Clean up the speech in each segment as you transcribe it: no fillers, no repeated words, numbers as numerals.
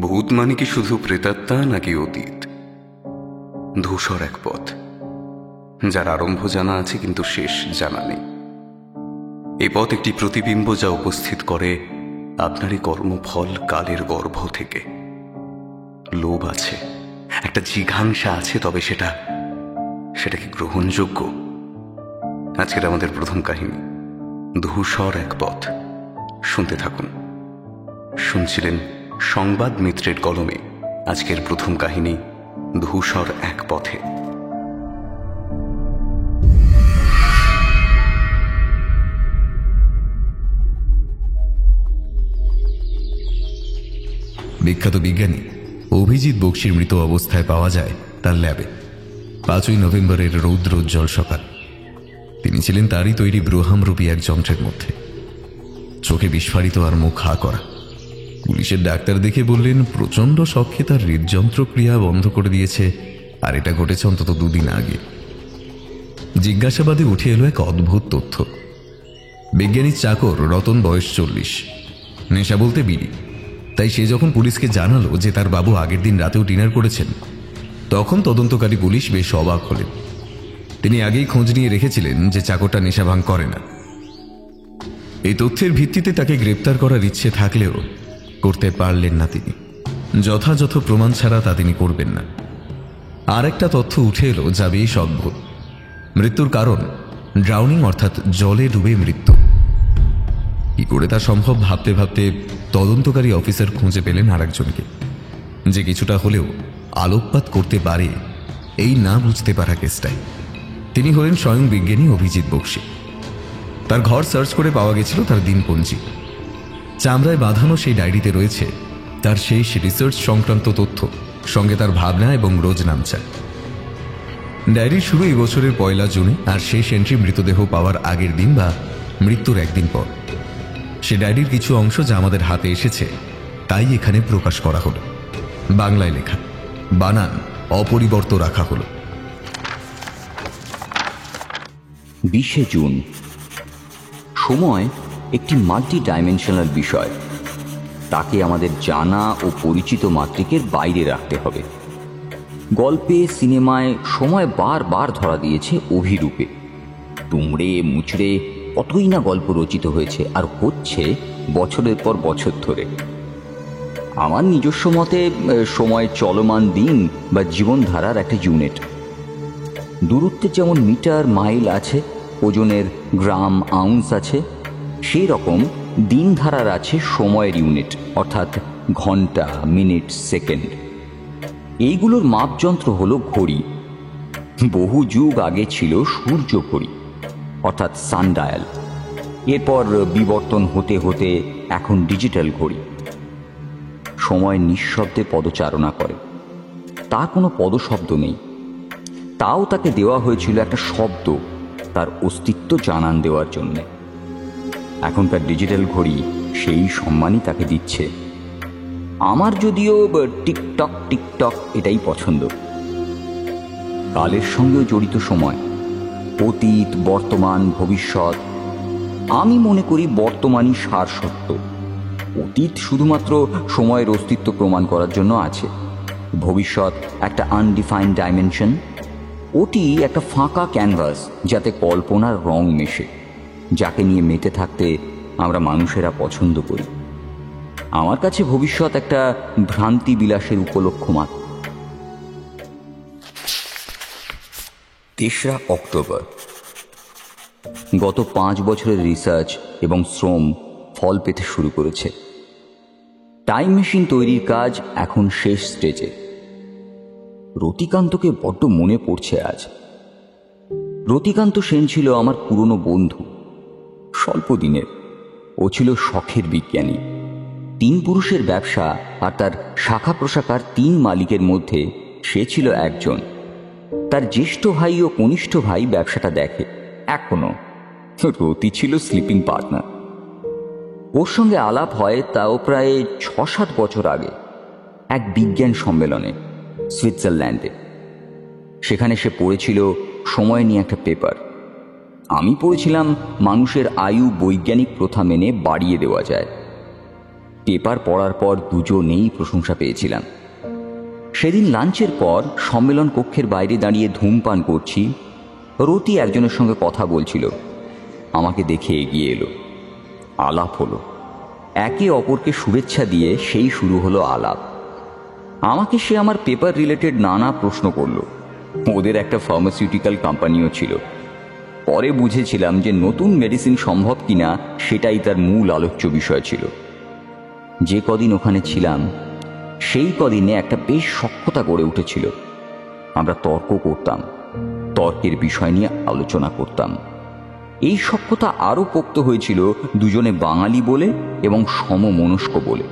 ভূত মানে কি শুধু প্রেতাত্মা নাকি অতীত? ধূসর এক পথ, যার আরম্ভ জানা আছে কিন্তু শেষ জানা নেই। এই পথ একটি প্রতিবিম্ব যা উপস্থিত করে আপনারই কর্মফল কালের গর্ভ থেকে। লোভ আছে, একটা জিঘাংসা আছে, তবে সেটা কি গ্রহণযোগ্য? আজকের আমাদের প্রথম কাহিনী ধূসর এক পথ। শুনতে থাকুন। শুনছিলেন সংবাদ মিত্রের কলমে আজকের প্রথম কাহিনী ধূসর এক পথে। বিখ্যাত বিজ্ঞানী অভিজিৎ বক্সির মৃত অবস্থায় পাওয়া যায় তার ল্যাবে। 5ই নভেম্বরের রৌদ্রোজ্জ্বল সকাল। তিনি ছিলেন তারই তৈরি ব্রহ্মরূপী এক যন্ত্রের মধ্যে, চোখে বিস্ফারিত আর মুখ হা করা। পুলিশের ডাক্তার দেখে বললেন প্রচণ্ড শখে তার হৃদযন্ত্র ক্রিয়া বন্ধ করে দিয়েছে, আর এটা ঘটেছে অন্তত 2 দিন আগে। জিজ্ঞাসাবাদে উঠে এলো এক অদ্ভুত তথ্য। বিজ্ঞানীর চাকর রতন, বয়স 40, নেশা বলতে বিড়ি। তাই সে যখন পুলিশকে জানালো যে তার বাবু আগের দিন রাতেও ডিনার করেছেন, তখন তদন্তকারী পুলিশ বেশ অবাক হলেন। তিনি আগেই খোঁজ নিয়ে রেখেছিলেন যে চাকরটা নেশা ভাঙ করে না। এই তথ্যের ভিত্তিতে তাকে গ্রেপ্তার করার ইচ্ছে থাকলেও করতে পারলেন না তিনি। যথাযথ প্রমাণ ছাড়া তা তিনি করবেন না। আর একটা তথ্য উঠে এলো যা বেশ অদ্ভুত। মৃত্যুর কারণ ড্রাউনিং, অর্থাৎ জলে ডুবে মৃত্যু। কি করে তা সম্ভব ভাবতে ভাবতে তদন্তকারী অফিসার খুঁজে পেলেন আর একজনকে, যে কিছুটা হলেও আলোকপাত করতে পারে এই না বুঝতে পারা কেসটায়। তিনি হলেন স্বয়ং বিজ্ঞানী অভিজিৎ বক্সি। তার ঘর সার্চ করে পাওয়া গেছিল তার দিনপঞ্জি। চামড়ায় বাঁধানো সেই ডায়েরিতে রয়েছে তার শেষ রিসার্চ সংক্রান্ত তথ্য, সঙ্গে তার ভাবনা এবং রোজ নামচা। ডায়েরির শুরু এই বছরের 1 জুনে, আর শেষ এন্ট্রি মৃতদেহ পাওয়ার আগের দিন বা মৃত্যুর একদিন পর। সে ডায়েরির কিছু অংশ যা আমাদের হাতে এসেছে তাই এখানে প্রকাশ করা হলো। বাংলায় লেখা, বানান অপরিবর্ত রাখা হলো। 20 জুন। সময় একটি মাল্টি ডাইমেনশনাল বিষয়। তাকে আমাদের জানা ও পরিচিত মাত্রিকের বাইরে রাখতে হবে। গল্পে, সিনেমায় সময় বারবার ধরা দিয়েছে অভিরূপে। তুমড়ে মুচড়ে কতই না গল্প রচিত হয়েছে আর হচ্ছে বছরের পর বছর ধরে। আমার নিজস্ব মতে সময় চলমান দিন বা জীবনধারার একটা ইউনিট। দূরত্বের যেমন মিটার, মাইল আছে, ওজনের গ্রাম, আউন্স আছে, সেই রকম দিনধারার আছে সময়ের ইউনিট, অর্থাৎ ঘন্টা, মিনিট, সেকেন্ড। এইগুলোর মাপযন্ত্র হলো ঘড়ি। বহু যুগ আগে ছিল সূর্য ঘড়ি, অর্থাৎ সানডায়াল। এরপর বিবর্তন হতে হতে এখন ডিজিটাল ঘড়ি। সময় নিঃশব্দে পদচারণা করে, তার কোনো পদশব্দ নেই। তাও তাকে দেওয়া হয়েছিল একটা শব্দ, তার অস্তিত্ব জানান দেওয়ার জন্য। এখনকার ডিজিটাল ঘড়ি সেই সম্মানই তাকে দিচ্ছে। আমার যদিও টিকটক টিকটক এটাই পছন্দ। কালের সঙ্গেও জড়িত সময়, অতীত, বর্তমান, ভবিষ্যৎ। আমি মনে করি বর্তমানই সার সত্য। অতীত শুধুমাত্র সময়ের অস্তিত্ব প্রমাণ করার জন্য আছে। ভবিষ্যৎ একটা আনডিফাইন্ড ডাইমেনশন। ওটি একটা ফাঁকা ক্যানভাস, যাতে কল্পনার রং মেশে, যাকে নিয়ে মেতে থাকতে আমরা মানুষেরা পছন্দ করি। আমার কাছে ভবিষ্যৎ একটা ভ্রান্তি বিলাসের উপলক্ষ মাত্র। 3 অক্টোবর। গত 5 বছরের রিসার্চ এবং শ্রম ফল পেতে শুরু করেছে। টাইম মেশিন তৈরির কাজ এখন শেষ স্টেজে। রতিকান্তকে বড্ড মনে পড়ছে আজ। রতিকান্ত সেন ছিল আমার পুরনো বন্ধু, স্বল্প দিনের। ও ছিল শখের বিজ্ঞানী। 3 পুরুষের ব্যবসা আর তার শাখা প্রশাখার 3 মালিকের মধ্যে সে ছিল একজন। তার জ্যেষ্ঠ ভাই ও কনিষ্ঠ ভাই ব্যবসাটা দেখে এখনো। রতি ছিল স্লিপিং পার্টনার। ওর সঙ্গে আলাপ হয় তাও প্রায় 6-7 বছর আগে, এক বিজ্ঞান সম্মেলনে সুইজারল্যান্ডে। সেখানে সে পড়েছিল সময় নিয়ে একটা পেপার। আমি পড়েছিলাম মানুষের আয়ু বৈজ্ঞানিক প্রথা মেনে বাড়িয়ে দেওয়া যায়। পেপার পড়ার পর দুজনেই প্রশংসা পেয়েছিলাম। সেদিন লাঞ্চের পর সম্মেলন কক্ষের বাইরে দাঁড়িয়ে ধূমপান করছি। রতি একজনের সঙ্গে কথা বলছিল। আমাকে দেখে এগিয়ে এলো। আলাপ হলো। একে অপরকে শুভেচ্ছা দিয়ে সেই শুরু হলো আলাপ। আমাকে সে আমার পেপার রিলেটেড নানা প্রশ্ন করলো। ওদের একটা ফার্মাসিউটিক্যাল কোম্পানিও ছিল। পরে বুঝেছিলাম যে নতুন মেডিসিন সম্ভব কিনা সেটাই তার মূল আলোচ্য বিষয় ছিল। যে কদিন ওখানে ছিলাম সেই কদিনে একটা বেশ সখ্যতা গড়ে উঠেছিল। আমরা তর্ক করতাম, তর্কের বিষয় নিয়ে আলোচনা করতাম। এই সখ্যতা আরও পোক্ত হয়েছিল দুজনে বাঙালি বলে এবং সমমনস্ক বলে।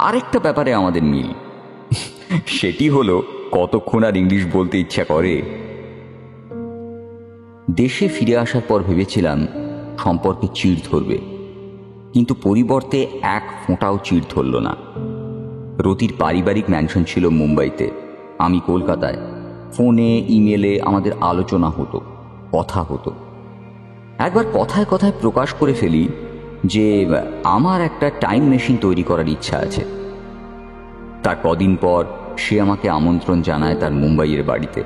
আরেকটা ব্যাপারে আমাদের মিল, সেটি হলো কতক্ষণ আর ইংলিশ বলতে ইচ্ছা করে। দেশে ফিরে আসার পর ভেবেছিলাম সম্পর্কে চিড় ধরবে, কিন্তু পরিবর্তে এক ফোঁটাও চিড় ধরল না। রতির পারিবারিক ম্যানশন ছিল মুম্বাইতে, আমি কলকাতায়। ফোনে ইমেলে আমাদের আলোচনা হতো, কথা হতো। একবার কথায় কথায় প্রকাশ করে ফেলি যে আমার একটা টাইম মেশিন তৈরি করার ইচ্ছা আছে। তার কদিন পর সে আমাকে আমন্ত্রণ জানায় তার মুম্বাইয়ের বাড়িতে।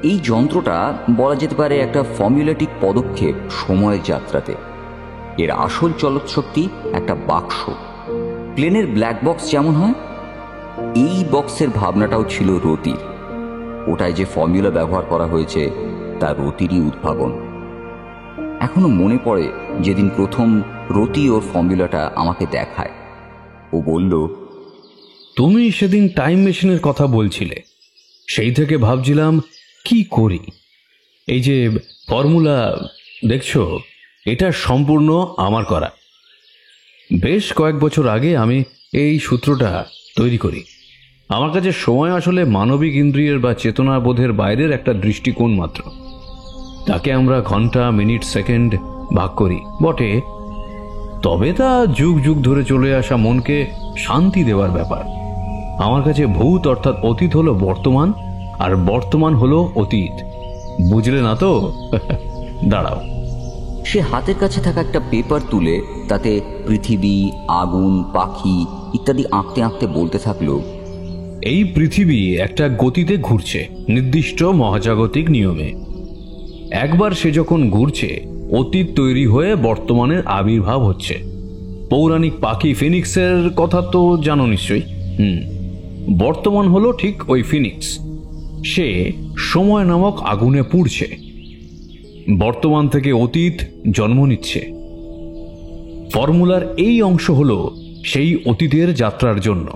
এই যন্ত্রটা বলা যেতে পারে একটা ফর্মুলেটিক পদক্ষেপ সময়ের যাত্রাতে। এর আসল চলৎশক্তি একটা বাক্স, প্লেনের ব্ল্যাক বক্স যেমন হয়, এই বক্সের ভাবনাটাও ছিল রতির। ওটায় যে ফর্মুলা ব্যবহার করা হয়েছে তা রতিরই উদ্ভাবন। এখনো মনে পড়ে যেদিন প্রথম রতি ওর ফর্মুলাটা আমাকে দেখায়। ও বলল, তুমি সেদিন টাইম মেশিনের কথা বলছিলে, সেই থেকে ভাবছিলাম কি করি। এই যে ফর্মুলা দেখছো, এটা সম্পূর্ণ আমার করা। বেশ কয়েক বছর আগে আমি এই সূত্রটা তৈরি করি। আমার কাছে সময় আসলে মানবিক ইন্দ্রিয়ের বা চেতনাবোধের বাইরের একটা দৃষ্টিকোণ মাত্র। তাকে আমরা ঘন্টা, মিনিট, সেকেন্ড ভাগ করি বটে, তবে তা যুগ যুগ ধরে চলে আসা মনকে শান্তি দেওয়ার ব্যাপার। আমার কাছে ভূত অর্থাৎ অতীত হলো বর্তমান, আর বর্তমান হলো অতীত। বুঝলে না তো? দাঁড়াও। সে হাতের কাছে থাকা একটা পেপার তুলে তাতে পৃথিবী, আগুন, পাখি ইত্যাদি আঁকতে আঁকতে বলতে থাকলো, এই পৃথিবী একটা গতিতে ঘুরছে নির্দিষ্ট মহাজাগতিক নিয়মে। একবার সে যখন ঘুরছে, অতীত তৈরি হয়ে বর্তমানের আবির্ভাব হচ্ছে। পৌরাণিক পাখি ফিনিক্সের কথা তো জানো নিশ্চয়ই। বর্তমান হলো ঠিক ওই ফিনিক্স। সে সময় নামক আগুনে পুড়ছে। বর্তমান থেকে অতীত জন্ম নিচ্ছে। ফর্মুলার এই অংশ হলো সেই অতীতের যাত্রার জন্য।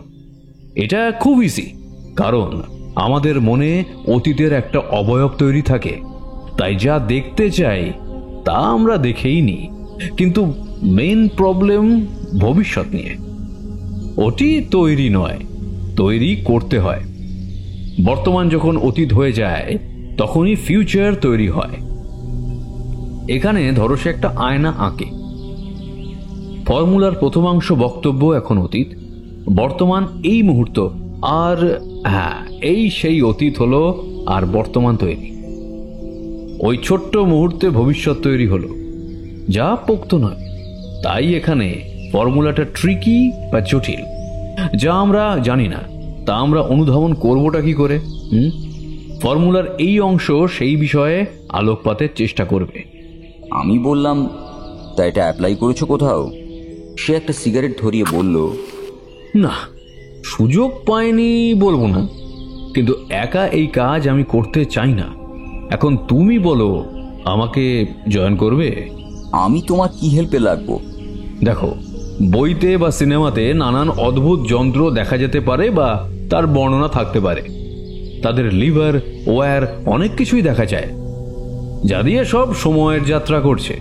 এটা খুব ইজি, কারণ আমাদের মনে অতীতের একটা অবয়ব তৈরি থাকে। তাই যা দেখতে চাই তা আমরা দেখেই নিই, কিন্তু মেইন প্রবলেম ভবিষ্যৎ নিয়ে। ওটি তৈরি নয়, তৈরি করতে হয়। বর্তমান যখন অতীত হয়ে যায় তখনই ফিউচার তৈরি হয়। এখানে ধরো সে একটা আয়না আঁকে। ফর্মুলার প্রথমাংশ বক্তব্য এখন অতীত, বর্তমান এই মুহূর্ত, আর হ্যাঁ, এই সেই অতীত হলো আর বর্তমান তৈরি। ওই ছোট্ট মুহূর্তে ভবিষ্যৎ তৈরি হলো, যা পোক্ত নয়। তাই এখানে ফর্মুলাটা ট্রিকি বা জটিল। যা আমরা জানি না তা আমরা অনুধাবন করবোটা কি করে? ফর্মুলার এই অংশ সেই বিষয়ে আলোকপাতের চেষ্টা করবে। আমি বললাম, তা এটা অ্যাপ্লাই করেছো কোথাও? সে একটা সিগারেট ধরিয়ে বলল, না, সুযোগ পাইনি বলবো না, কিন্তু একা এই কাজ আমি করতে চাই না। এখন তুমি বলো, আমাকে জয়েন করবে? আমি তোমার কি হেল্পে লাগবো? দেখো, বইতে বা সিনেমাতে নানান অদ্ভুত যন্ত্র দেখা যেতে পারে বা তার বর্ণনা থাকতে পারে। তাদের লিভার, ওয়্যার, অনেক কিছুই দেখা যায়, যা দিয়ে সব সময়ের যাত্রা করছে।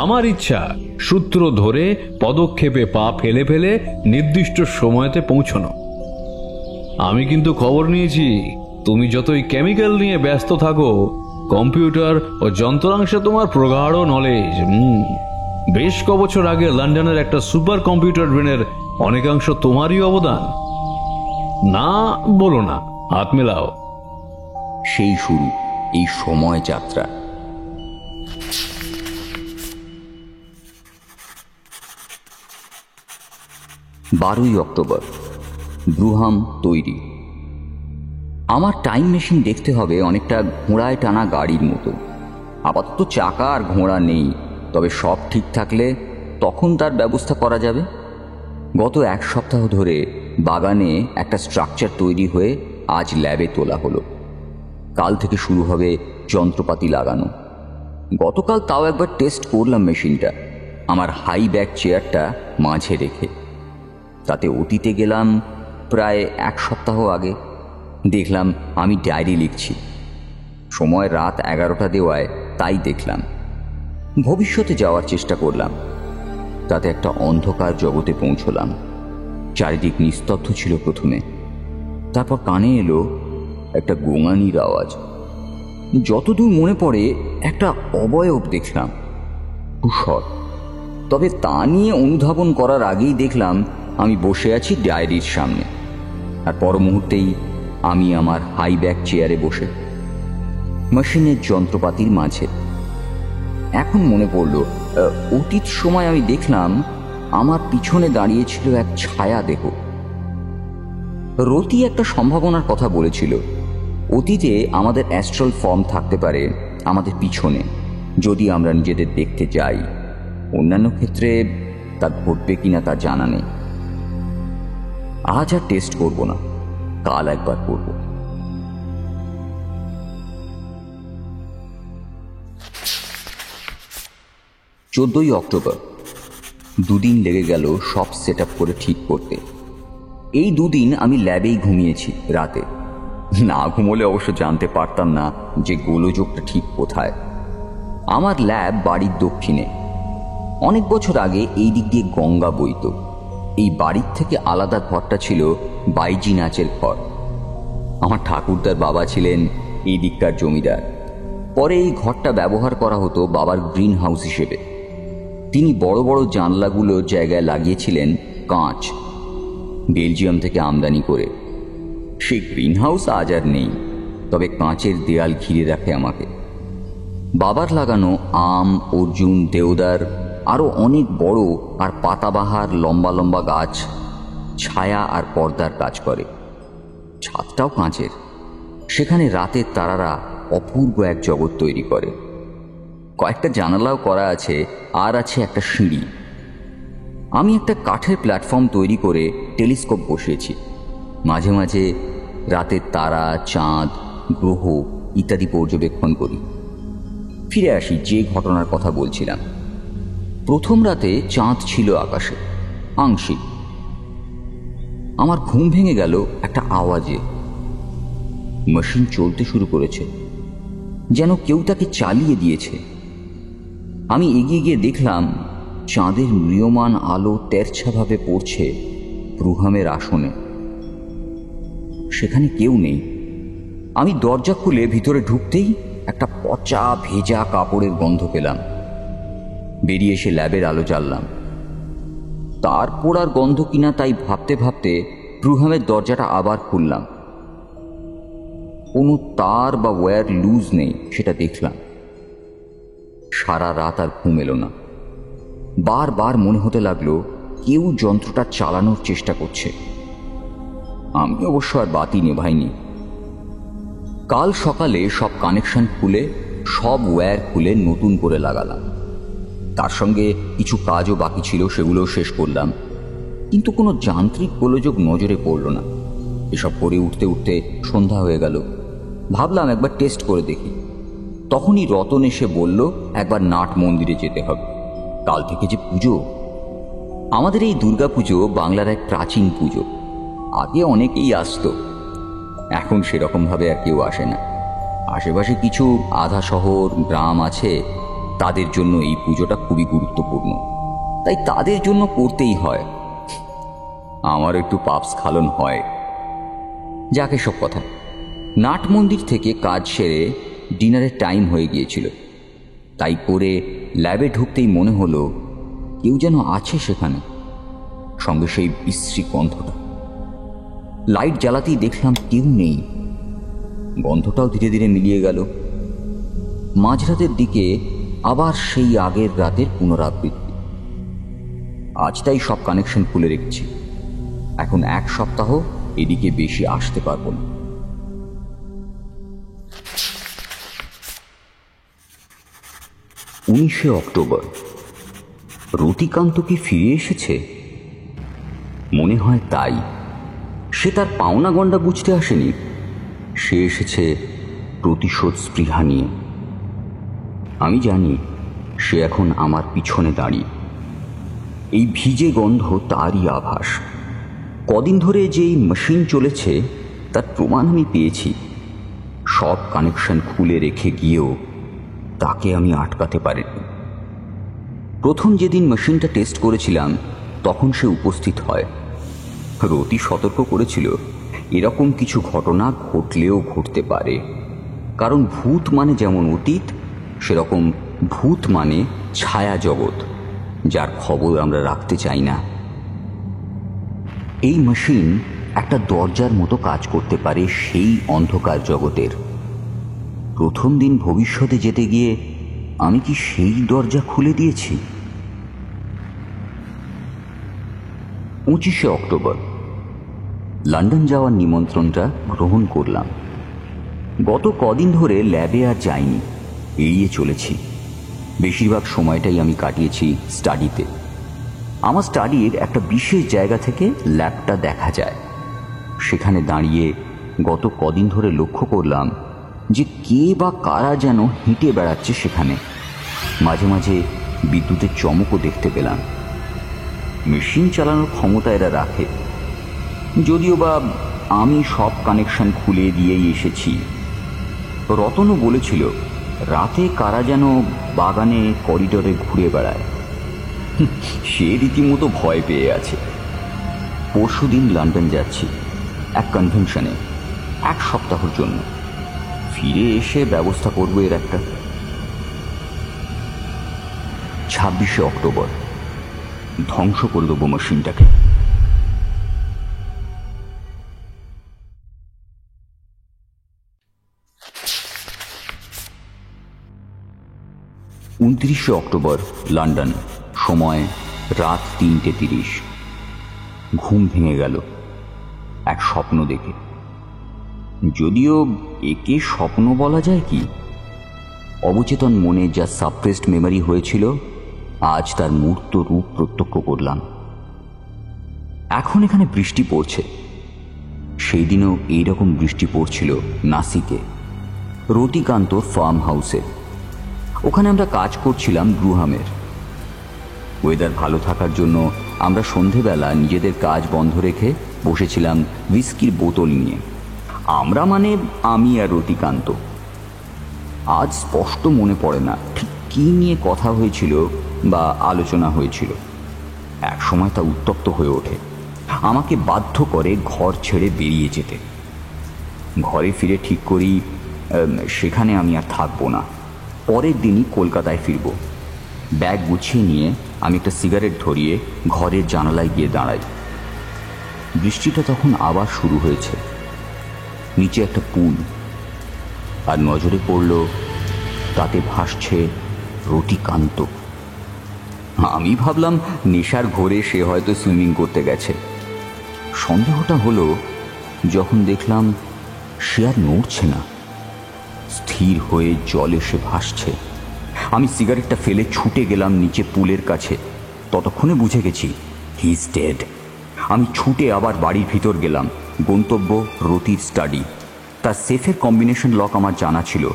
আমার ইচ্ছা সূত্র ধরে পদক্ষেপে পা ফেলে ফেলে নির্দিষ্ট সময়তে পৌঁছানো। আমি কিন্তু খবর নিয়েছি, তুমি যতই কেমিক্যাল নিয়ে ব্যস্ত থাকো, কম্পিউটার ও যন্ত্রাংশে তোমার প্রগাঢ় নলেজ। বেশ ক বছর আগে লন্ডনের একটা সুপার কম্পিউটার ব্রেনের অনেকাংশ তোমারই অবদান। না বলো না, হাত মেলাও। সেই শুরু এই সময় যাত্রা। 12ই অক্টোবর, ব্রুহাম তৈরি। আমার টাইম মেশিন দেখতে হবে অনেকটা ঘোড়ায় টানা গাড়ির মতো। আপাতত চাকা আর ঘোড়া নেই, তবে সব ঠিক থাকলে তখন তার ব্যবস্থা করা যাবে। গত 1 সপ্তাহ ধরে বাগানে একটা স্ট্রাকচার তৈরি হয়ে আজ ল্যাবে তোলা হলো। কাল থেকে শুরু হবে যন্ত্রপাতি লাগানো। গতকাল তাও একবার টেস্ট করলাম মেশিনটা, আমার হাই ব্যাক চেয়ারটা মাঝে রেখে। তাতে অতীতে গেলাম প্রায় 1 সপ্তাহ আগে। দেখলাম আমি ডায়েরি লিখছি। সময় রাত 11টা দেওয়ায় তাই দেখলাম। ভবিষ্যতে যাওয়ার চেষ্টা করলাম। তাতে একটা অন্ধকার জগতে পৌঁছলাম। চারিদিক নিস্তব্ধ ছিল প্রথমে, তারপর কানে এলো একটা গোঙানির আওয়াজ। যতদূর মনে পড়ে একটা অবয়ব দেখলাম, ধূসর। তবে তা নিয়ে অনুধাবন করার আগেই দেখলাম আমি বসে আছি ডায়েরির সামনে, আর পর মুহূর্তেই আমি আমার হাই ব্যাক চেয়ারে বসে মেশিনের যন্ত্রপাতির মাঝে। এখন মনে পড়ল অতীত সময় আমি দেখলাম আমার পিছনে দাঁড়িয়েছিল এক ছায়া দেহ। রতি একটা সম্ভাবনার কথা বলেছিল। অতীতে আমাদের অ্যাস্ট্রাল ফর্ম থাকতে পারে আমাদের পিছনে, যদি আমরা নিজেদের দেখতে যাই। অন্যান্য ক্ষেত্রে তা ঘটবে কিনা তা জানা নেই। আজ আর টেস্ট করব না, কাল একবার করব। চোদ্দই অক্টোবর, 2 দিন লেগে গেল সব সেট আপ করে ঠিক করতে। এই 2 দিন আমি ল্যাবেই ঘুমিয়েছি রাতে। না ঘুমোলে অবশ্য জানতে পারতাম না যে গোলযোগটা ঠিক কোথায়। আমার ল্যাব বাড়ির দক্ষিণে। অনেক বছর আগে এই দিক দিয়ে গঙ্গা বইত। এই বাড়ির থেকে আলাদা ঘরটা ছিল বাইজি নাচের ঘর। আমার ঠাকুরদার বাবা ছিলেন এই দিককার জমিদার। পরে এই ঘরটা ব্যবহার করা হতো বাবার গ্রিন হাউস হিসেবে। তিনি বড় বড় জানলাগুলো জায়গায় লাগিয়েছিলেন কাঁচ, বেলজিয়াম থেকে আমদানি করে। সেই গ্রিন হাউস আজ আর নেই, তবে কাঁচের দেয়াল ঘিরে রাখে আমাকে। বাবার লাগানো আম, অর্জুন, দেওদার, আরও অনেক বড় আর পাতাবাহার লম্বা লম্বা গাছ ছায়া আর পর্দার কাজ করে। ছাদটাও কাঁচের। সেখানে রাতের তারারা অপূর্ব এক জগৎ তৈরি করে। কয়েকটা জানালাও করা আছে, আর আছে একটা সিঁড়ি। আমি একটা কাঠের প্ল্যাটফর্ম তৈরি করে টেলিস্কোপ বসিয়েছি। মাঝে মাঝে রাতের তারা, চাঁদ, গ্রহ ইত্যাদি পর্যবেক্ষণ করি। ফিরে আসি যে ঘটনার কথা বলছিলাম। প্রথম রাতে চাঁদ ছিল আকাশে, আংশিক। আমার ঘুম ভেঙে গেল একটা আওয়াজে। মেশিন চলতে শুরু করেছে, যেন কেউ তাকে চালিয়ে দিয়েছে। আমি এগিয়ে গিয়ে দেখলাম চাঁদের ম্রিয়মান আলো তেরছাভাবে পড়ছে ব্রুহামের আসনে। সেখানে কেউ নেই। আমি দরজা খুলে ভিতরে ঢুকতেই একটা পচা ভেজা কাপড়ের গন্ধ পেলাম। বেরিয়ে এসে ল্যাবের আলো জ্বাললাম। তার পোড়ার গন্ধ কিনা তাই ভাবতে ভাবতে ব্রুহামের দরজাটা আবার খুললাম। কোনো তার বা ওয়্যার লুজ নেই, সেটা দেখলাম। সারা রাত আর ঘুম এলো না। বারবার মনে হতে লাগলো কেউ যন্ত্রটা চালানোর চেষ্টা করছে। আমি অবশ্য আর বাতি নেভাইনি। কাল সকালে সব কানেকশন খুলে, সব ওয়্যার খুলে নতুন করে লাগালাম। তার সঙ্গে কিছু কাজও বাকি ছিল, সেগুলোও শেষ করলাম। কিন্তু কোনো যান্ত্রিক গোলযোগ নজরে পড়ল না। এসব করে উঠতে উঠতে সন্ধ্যা হয়ে গেল। ভাবলাম একবার টেস্ট করে দেখি। তখনই রতন এসে বলল একবার নাট মন্দিরে যেতে হবে, কাল থেকে যে পুজো। আমাদের এই দুর্গাপুজো বাংলার এক প্রাচীন পুজো। আগে অনেকেই আসতো, এখন সেরকমভাবে আর কেউ আসে না। আশেপাশে কিছু আধা শহর গ্রাম আছে, তাদের জন্য এই পুজোটা খুবই গুরুত্বপূর্ণ, তাই তাদের জন্য করতেই হয়। আমার একটু পাপস্খলন হয়। যাকে সব কথা, নাট মন্দির থেকে কাজ সেরে ডিনারের টাইম হয়ে গিয়েছিল। তাই করে ল্যাবে ঢুকতেই মনে হলো কেউ যেন আছে সেখানে, সঙ্গে সেই বিশ্রী গন্ধটা। লাইট জ্বালাতেই দেখলাম কেউ নেই। গন্ধটাও ধীরে ধীরে মিলিয়ে গেল। মাঝরাতের দিকে আবার সেই আগের রাতের পুনরাবৃত্তি। আজ তাই সব কানেকশন খুলে রেখেছি। এখন 1 সপ্তাহ এদিকে বেশি আসতে পারবো না। 19 অক্টোবর। রতিকান্ত কি ফিরে এসেছে? মনে হয় তাই। সে তার পাওনা গন্ডা বুঝতে আসেনি, সে এসেছে প্রতিশোধ স্পৃহা নিয়ে। আমি জানি সে এখন আমার পিছনে দাঁড়িয়ে। এই ভিজে গন্ধ তারই আভাস। কদিন ধরে যেই মেশিন চলেছে তার প্রমাণ আমি পেয়েছি। সব কানেকশন খুলে রেখে গিয়েও তাকে আমি আটকাতে পারিনি। প্রথম যেদিন মেশিনটা টেস্ট করেছিলাম তখন সে উপস্থিত হয়। রতি সতর্ক করেছিল এরকম কিছু ঘটনা ঘটলেও ঘটতে পারে, কারণ ভূত মানে যেমন অতীত, সেরকম ভূত মানে ছায়া জগৎ, যার খবর আমরা রাখতে চাই না। এই মেশিন একটা দরজার মতো কাজ করতে পারে সেই অন্ধকার জগতের। প্রথম দিন ভবিষ্যতে যেতে গিয়ে আমি কি সেই দরজা খুলে দিয়েছি? 25 অক্টোবর। লন্ডন যাওয়ার নিমন্ত্রণটা গ্রহণ করলাম। গত কদিন ধরে ল্যাবে আর যাইনি, এড়িয়ে চলেছি। বেশিরভাগ সময়টাই আমি কাটিয়েছি স্টাডিতে। আমার স্টাডির একটা বিশেষ জায়গা থেকে ল্যাবটা দেখা যায়। সেখানে দাঁড়িয়ে গত কদিন ধরে লক্ষ্য করলাম যে কে বা কারা যেন হেঁটে বেড়াচ্ছে সেখানে। মাঝে মাঝে বিদ্যুতের চমকও দেখতে পেলাম। মেশিন চালানোর ক্ষমতা এরা রাখে, যদিও বা আমি সব কানেকশন খুলে দিয়েই এসেছি। রতনও বলেছিল রাতে কারা যেন বাগানে করিডোরে ঘুরে বেড়ায়। সে রীতিমতো ভয় পেয়ে আছে। পরশুদিন লন্ডন যাচ্ছি এক কনভেনশনে, 1 সপ্তাহের জন্য। ফিরে এসে ব্যবস্থা করব এর একটা। 26 অক্টোবর। ধ্বংস করে দেবো মেশিনটাকে। October, London. সময় রাত 3:30। ঘুম ভেঙে গেল এক স্বপ্ন দেখে। যদিও একে স্বপ্ন বলা যায় কি, অবচেতন মনে যা সাপ্রেসড মেমরি হয়েছিল আজ তার মূর্ত রূপ প্রত্যক্ষ করলাম। এখন এখানে বৃষ্টি পড়ছে। সেই দিনও এইরকম বৃষ্টি পড়ছিল নাসিকে, রতিকান্ত ফার্ম হাউসে। ওখানে আমরা কাজ করছিলাম গ্রুহামের। ওয়েদার ভালো থাকার জন্য আমরা সন্ধেবেলা নিজেদের কাজ বন্ধ রেখে বসেছিলাম হুইস্কির বোতল নিয়ে। আমরা মানে আমি আর রতিকান্ত। আজ স্পষ্ট মনে পড়ে না ঠিক কী নিয়ে কথা হয়েছিল বা আলোচনা হয়েছিল। এক সময় তা উত্তপ্ত হয়ে ওঠে, আমাকে বাধ্য করে ঘর ছেড়ে বেরিয়ে যেতে। ঘরে ফিরে ঠিক করি সেখানে আমি আর থাকবো না, পরের দিনই কলকাতায় ফিরব। ব্যাগ গুছিয়ে নিয়ে আমি একটা সিগারেট ধরিয়ে ঘরের জানালায় গিয়ে দাঁড়াই। বৃষ্টিটা তখন আবার শুরু হয়েছে। নিচে একটা পুল, আর নজরে পড়ল তাতে ভাসছে রতিকান্ত। আমি ভাবলাম নেশার ঘোরে সে হয়তো সুইমিং করতে গেছে। সন্দেহটা হলো যখন দেখলাম সে আর নড়ছে না, স্থির হয়ে জলে সে ভাসছে। আমি সিগারেটটা ফেলে ছুটে গেলাম নিচে পুলের কাছে। ততক্ষণে বুঝে গেছি হি ইজ ডেড। আমি ছুটে আবার বাড়ির ভিতর গেলাম। গন্তব্য রতির স্টাডি। তার সেফের কম্বিনেশন লক আমার জানা ছিল।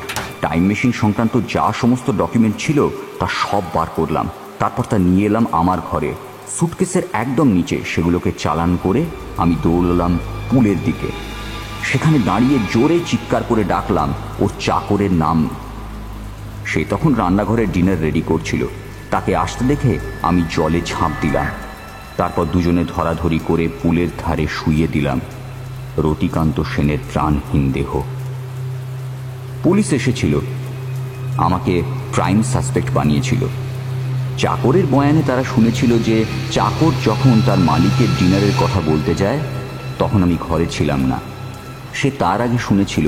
টাইম মেশিন সংক্রান্ত যা সমস্ত ডকুমেন্ট ছিল তা সব বার করলাম। তারপর তা নিয়ে এলাম আমার ঘরে। সুটকেসের একদম নিচে সেগুলোকে চালান করে আমি দৌড়লাম পুলের দিকে। সেখানে দাঁড়িয়ে জোরে চিৎকার করে ডাকলাম ওর চাকরের নাম। সে তখন রান্নাঘরে ডিনার রেডি করছিল। তাকে আসতে দেখে আমি জলে ঝাঁপ দিলাম। তারপর দুজনে ধরাধরি করে পুলের ধারে শুইয়ে দিলাম রতিকান্ত সেনের প্রাণহীন দেহ। পুলিশ এসেছিল, আমাকে প্রাইম সাসপেক্ট বানিয়েছিল। চাকরের বয়ানে তারা শুনেছিল যে চাকর যখন তার মালিকের ডিনারের কথা বলতে যায় তখন আমি ঘরে ছিলাম না। সে তার আগে শুনেছিল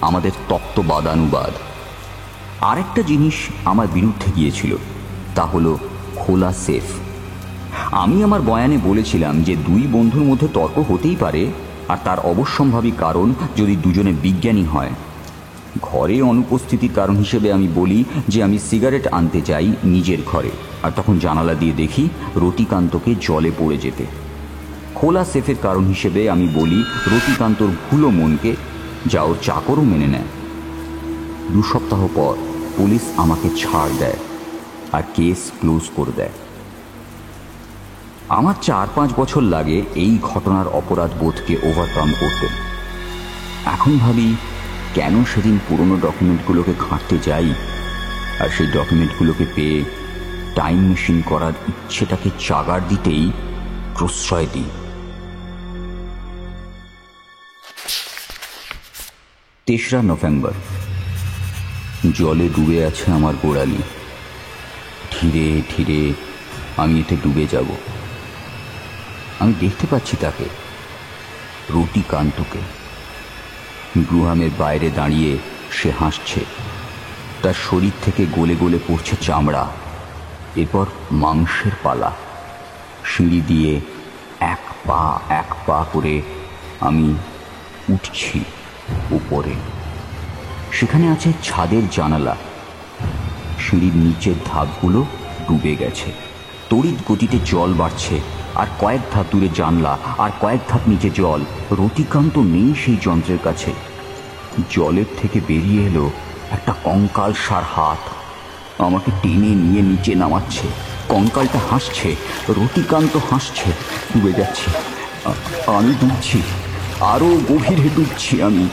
আমাদের তত্ত্ববাদানুবাদ। আরেকটা জিনিস আমার বিরুদ্ধে গিয়েছিল, তা হলো খোলা সেফ। আমি আমার বয়ানে বলেছিলাম যে দুই বন্ধুর মধ্যে তর্ক হতেই পারে, আর তার অবশ্যম্ভাবী কারণ যদি দুজনে বিজ্ঞানী হয়। ঘরে অনুপস্থিতির কারণ হিসেবে আমি বলি যে আমি সিগারেট আনতে চাই নিজের ঘরে, আর তখন জানালা দিয়ে দেখি রতিকান্তকে জলে পড়ে যেতে। খোলা সেফের কারণ হিসেবে আমি বলি রতিকান্তর ভুলো মনকে, যা ওর চাকরও মেনে নেয়। 2 সপ্তাহ পর পুলিশ আমাকে ছাড় দেয় আর কেস ক্লোজ করে দেয়। আমার 4-5 বছর লাগে এই ঘটনার অপরাধ বোধকে ওভারকাম করতে। এখন ভাবি কেন সেদিন পুরনো ডকুমেন্টগুলোকে ঘাঁটতে যাই, আর সেই ডকুমেন্টগুলোকে পেয়ে টাইম মেশিন করার ইচ্ছেটাকে চাগার দিতেই প্রশ্রয় দিই। 3রা নভেম্বর। জলে ডুবে আছে আমার গোড়ালি। ধীরে ধীরে আমি এতে ডুবে যাব। আমি দেখতে পাচ্ছি তাকে, রতিকান্তকে। গ্রুহামের বাইরে দাঁড়িয়ে সে হাসছে। তার শরীর থেকে গলে গলে পড়ছে চামড়া। এরপর মাংসের পালা। সিঁড়ি দিয়ে এক পা করে আমি উঠছি উপরে। সেখানে আছে ছাদের জানালা। সিঁড়ির নিচের ধাপগুলো ডুবে গেছে। তড়িৎ গতিতে জল বাড়ছে, আর কয়েক ধাপ দূরে জানলা, আর কয়েক ধাপ নিচে জল। রতিকান্ত নেই সেই যন্ত্রের কাছে। জলের থেকে বেরিয়ে এলো একটা কঙ্কালসার হাত, আমাকে টেনে নিয়ে নিচে নামাচ্ছে। কঙ্কালটা হাসছে, রতিকান্ত হাসছে। ডুবে যাচ্ছি, আমি ডুবছি, আরো গভীরে ডুবছি আমি।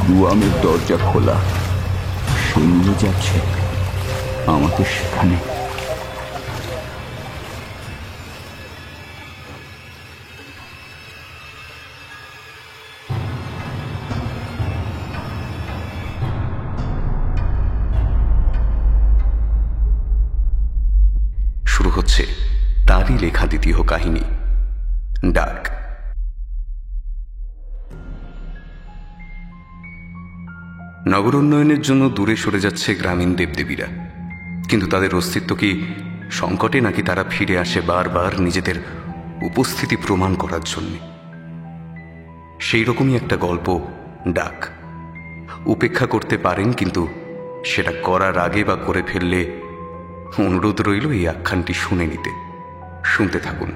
গুয়ামের দরজা খোলা, সে নিয়ে যাচ্ছে আমাকে সেখানে। শুরু হচ্ছে তারই লেখা দ্বিতীয় কাহিনী, ডাক। নগর উন্নয়নের জন্য দূরে সরে যাচ্ছে গ্রামীণ দেবদেবীরা, কিন্তু তাদের অস্তিত্ব কি সংকটে, নাকি তারা ফিরে আসে বারবার নিজেদের উপস্থিতি প্রমাণ করার জন্য? সেই রকমই একটা গল্প ডাক। উপেক্ষা করতে পারেন, কিন্তু সেটা করার আগে বা করে ফেললে অনুরোধ রইল এই আখ্যানটি শুনে নিতে। শুনতে থাকুন।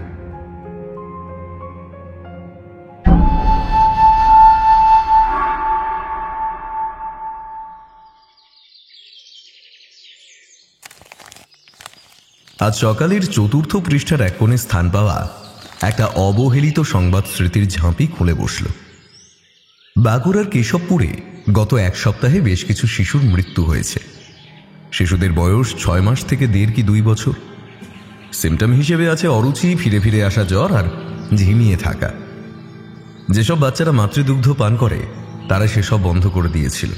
আজ সকালের 4র্থ পৃষ্ঠার এক কোণে স্থান পাওয়া একটা অবহেলিত সংবাদ স্মৃতির ঝাঁপি খুলে বসল। বাঁকুড়ার কেশবপুরে গত 1 সপ্তাহে বেশ কিছু শিশুর মৃত্যু হয়েছে। শিশুদের বয়স 6 মাস থেকে 1.5 কি 2 বছর। সিমটম হিসেবে আছে অরুচি, ফিরে ফিরে আসা জ্বর আর ঝিমিয়ে থাকা। যেসব বাচ্চারা মাতৃদুগ্ধ পান করে তারা সেসব বন্ধ করে দিয়েছিল।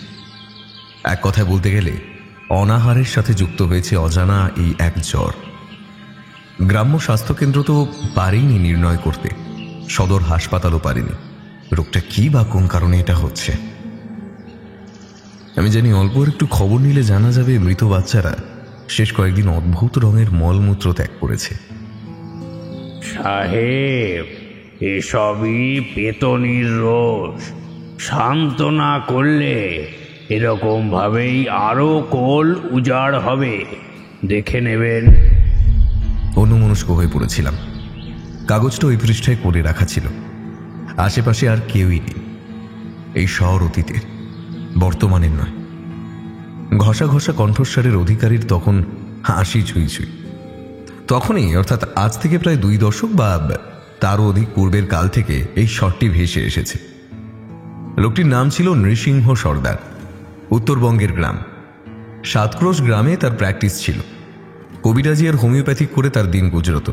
এক কথায় বলতে গেলে অনাহারের সাথে যুক্ত হয়েছে অজানা এই এক জ্বর। গ্রাম্য স্বাস্থ্যকেন্দ্র তো পারেনি নির্ণয় করতে, সদর হাসপাতালও পারেনি রোগটা কি বা কোন কারণে এটা হচ্ছে। আমি জানি অল্প একটু খবর নিলে জানা যাবে মৃত বাচ্চারা শেষ কয়েকদিন অদ্ভুত রঙের মলমূত্র ত্যাগ করেছে। সাহেব, এসবই পেতনির রোষ। শান্ত না করলে এরকম ভাবেই আরো কোল উজাড় হবে, দেখে নেবেন। অন্যমনস্ক হয়ে পড়েছিলাম। কাগজটা ওই পৃষ্ঠায় করে রাখা ছিল। আশেপাশে আর কেউই নেই। এই শহর অতীতের, বর্তমানের নয়। ঘষা ঘষা কণ্ঠস্বরের অধিকারীর তখন হাসি ছুঁই ছুঁই। তখনই, অর্থাৎ আজ থেকে প্রায় 2 দশক বা তারও অধিক পূর্বের কাল থেকে এই শটটি ভেসে এসেছে। লোকটির নাম ছিল নৃসিংহ সর্দার। উত্তরবঙ্গের গ্রাম সাতক্রোশ গ্রামে তার প্র্যাকটিস ছিল। কবিরাজি আর হোমিওপ্যাথিক করে তার দিন গুজরত।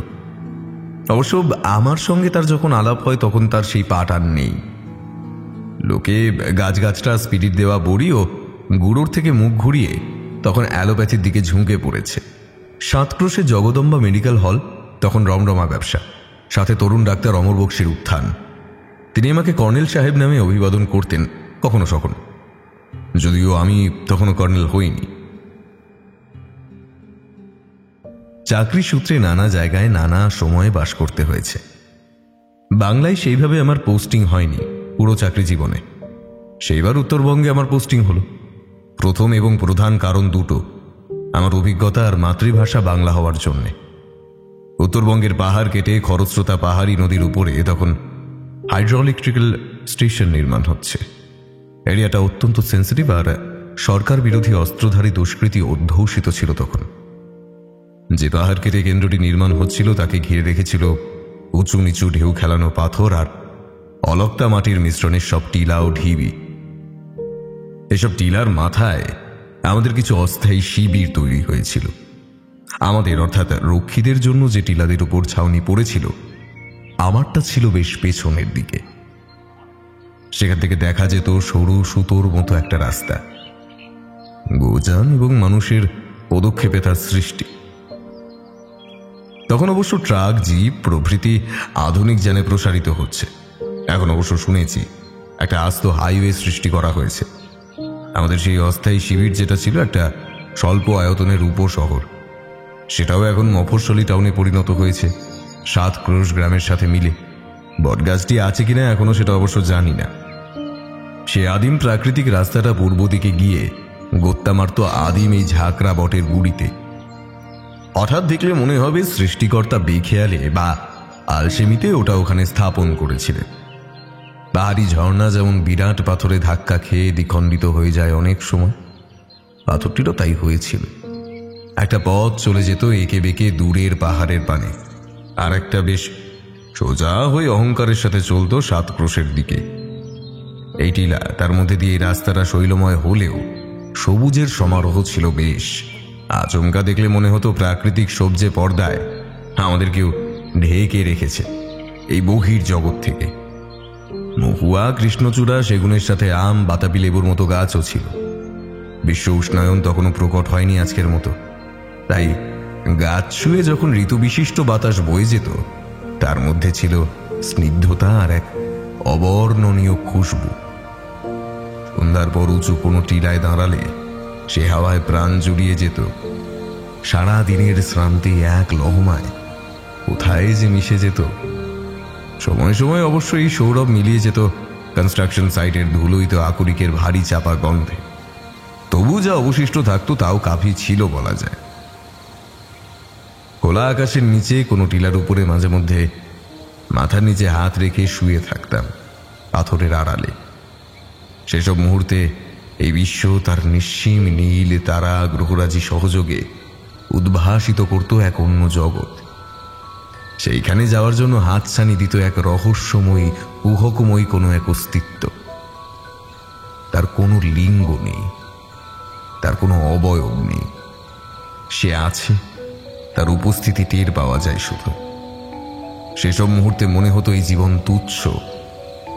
অবশ্য আমার সঙ্গে তার যখন আলাপ হয় তখন তার সেই পাঠ আর নেই। লোকে গাছগাছটা স্পিরিট দেওয়া বড়ি ও গুঁড়োর থেকে মুখ ঘুরিয়ে তখন অ্যালোপ্যাথির দিকে ঝুঁকে পড়েছে। সাতক্রোশে জগদম্বা মেডিকেল হল তখন রমরমা ব্যবসা, সাথে তরুণ ডাক্তার অমর বক্সির উত্থান। তিনি আমাকে কর্নেল সাহেব নামে অভিবাদন করতেন কখনো কখনো, যদিও আমি তখনও কর্নেল হইনি। চাকরি সূত্রে নানা জায়গায় নানা সময়ে বাস করতে হয়েছে। বাংলায় সেইভাবে আমার পোস্টিং হয়নি পুরো চাকরি জীবনে। সেইবার উত্তরবঙ্গে আমার পোস্টিং হলো। প্রথম এবং প্রধান কারণ দুটো, আমার অভিজ্ঞতা আর মাতৃভাষা বাংলা হওয়ার জন্যে। উত্তরবঙ্গের পাহাড় কেটে খরস্রোতা পাহাড়ি নদীর উপরে তখন হাইড্রোইলেকট্রিক্যাল স্টেশন নির্মাণ হচ্ছে। এরিয়াটা অত্যন্ত সেন্সিটিভ আর সরকার বিরোধী অস্ত্রধারী দুষ্কৃতী অধ্যুষিত ছিল তখন। যে পাহাড় কেটে কেন্দ্রটি নির্মাণ হচ্ছিল তাকে ঘিরে রেখেছিল উঁচু নিচু ঢেউ খেলানো পাথর আর অলক্তা মাটির মিশ্রণের সব টিলা ও ঢিবি। এসব টিলার মাথায় আমাদের কিছু অস্থায়ী শিবির তৈরি হয়েছিল। আমাদের অর্থাৎ রক্ষীদের জন্য যে টিলাদের উপর ছাউনি পড়েছিল, আমারটা ছিল বেশ পেছনের দিকে। সেখান থেকে দেখা যেত সরু সুতোর মতো একটা রাস্তা। গোজান এবং মানুষের পদক্ষেপে তার সৃষ্টি। তখন অবশ্য ট্রাক, জিপ প্রভৃতি আধুনিক যানে প্রসারিত হচ্ছে। এখন অবশ্য শুনেছি একটা আস্ত হাইওয়ে সৃষ্টি করা হয়েছে। আমাদের সেই অস্থায়ী শিবির যেটা ছিল একটা স্বল্প আয়তনের উপশহর, সেটাও এখন মফস্বলী টাউনে পরিণত হয়েছে 7 ক্রোশ গ্রামের সাথে মিলে। বটগাছটি আছে কিনা এখনো সেটা অবশ্য জানি না। সে আদিম প্রাকৃতিক রাস্তাটা পূর্ব দিকে গিয়ে গোত্তা মারত আদিম এই ঝাঁকড়া বটের গুড়িতে। হঠাৎ দেখলে মনে হবে সৃষ্টিকর্তা বেখেয়ালে বা আলসেমিতে ওটা ওখানে স্থাপন করেছিলেন। পাহাড়ি ঝর্ণা যেমন বিরাট পাথরে ধাক্কা খেয়ে দ্বিখণ্ডিত হয়ে যায় অনেক সময়, পাথরটিরও তাই হয়েছিল। একটা পথ চলে যেত এঁকে বেঁকে দূরের পাহাড়ের পানে, আর একটা বেশ সোজা হয়ে অহংকারের সাথে চলত 7 ক্রোশের দিকে। এই টিলা, তার মধ্যে দিয়ে এই রাস্তাটা শৈলময় হলেও সবুজের সমারোহ ছিল বেশ। আচমকা দেখলে মনে হতো প্রাকৃতিক সবজে পর্দায় আমাদের কেউ ঢেকে রেখেছে এই বহির জগৎ থেকে। মহুয়া, কৃষ্ণচূড়া, সেগুনের সাথে আম, বাতাবি লেবুর মতো গাছও ছিল। বিশ্ব উষ্ণায়ন তখনও প্রকট হয়নি আজকের মতো, তাই গাছ ছুঁয়ে যখন ঋতুবিশিষ্ট বাতাস বয়ে যেত, তার মধ্যে ছিল স্নিগ্ধতা আর এক অবর্ণনীয় খুশবু। সন্ধ্যার পর উঁচু কোনো টিলায় দাঁড়ালে সে হাওয়ায় প্রাণ জুড়িয়ে যেত। সারা দিনের শ্রান্তি এক লহমায় কোথায় যে মিশে যেত। সময় সময় অবশ্যই সৌরভ মিলিয়ে যেত কনস্ট্রাকশন সাইটের ধুলোই তো আকরিকের ভারী চাপা গন্ধে। তবু যা অবশিষ্ট থাকতো তাও কাফি ছিল বলা যায়। খোলা আকাশের নিচে কোনো টিলার উপরে মাঝে মধ্যে মাথার নিচে হাত রেখে শুয়ে থাকতাম পাথরের আড়ালে। সেসব মুহূর্তে এই বিশ্ব তার নিঃসীম নীল তারা গ্রহরাজি সহযোগে উদ্ভাসিত করত এক অন্য জগৎ। সেইখানে যাওয়ার জন্য হাতছানি দিত এক রহস্যময়ী কুহকময়ী কোনো এক অস্তিত্ব। তার কোনো লিঙ্গ নেই, তার কোনো অবয়ব নেই, সে আছে, তার উপস্থিতি টের পাওয়া যায় শুধু। সেসব মুহূর্তে মনে হতো এই জীবন তুচ্ছ,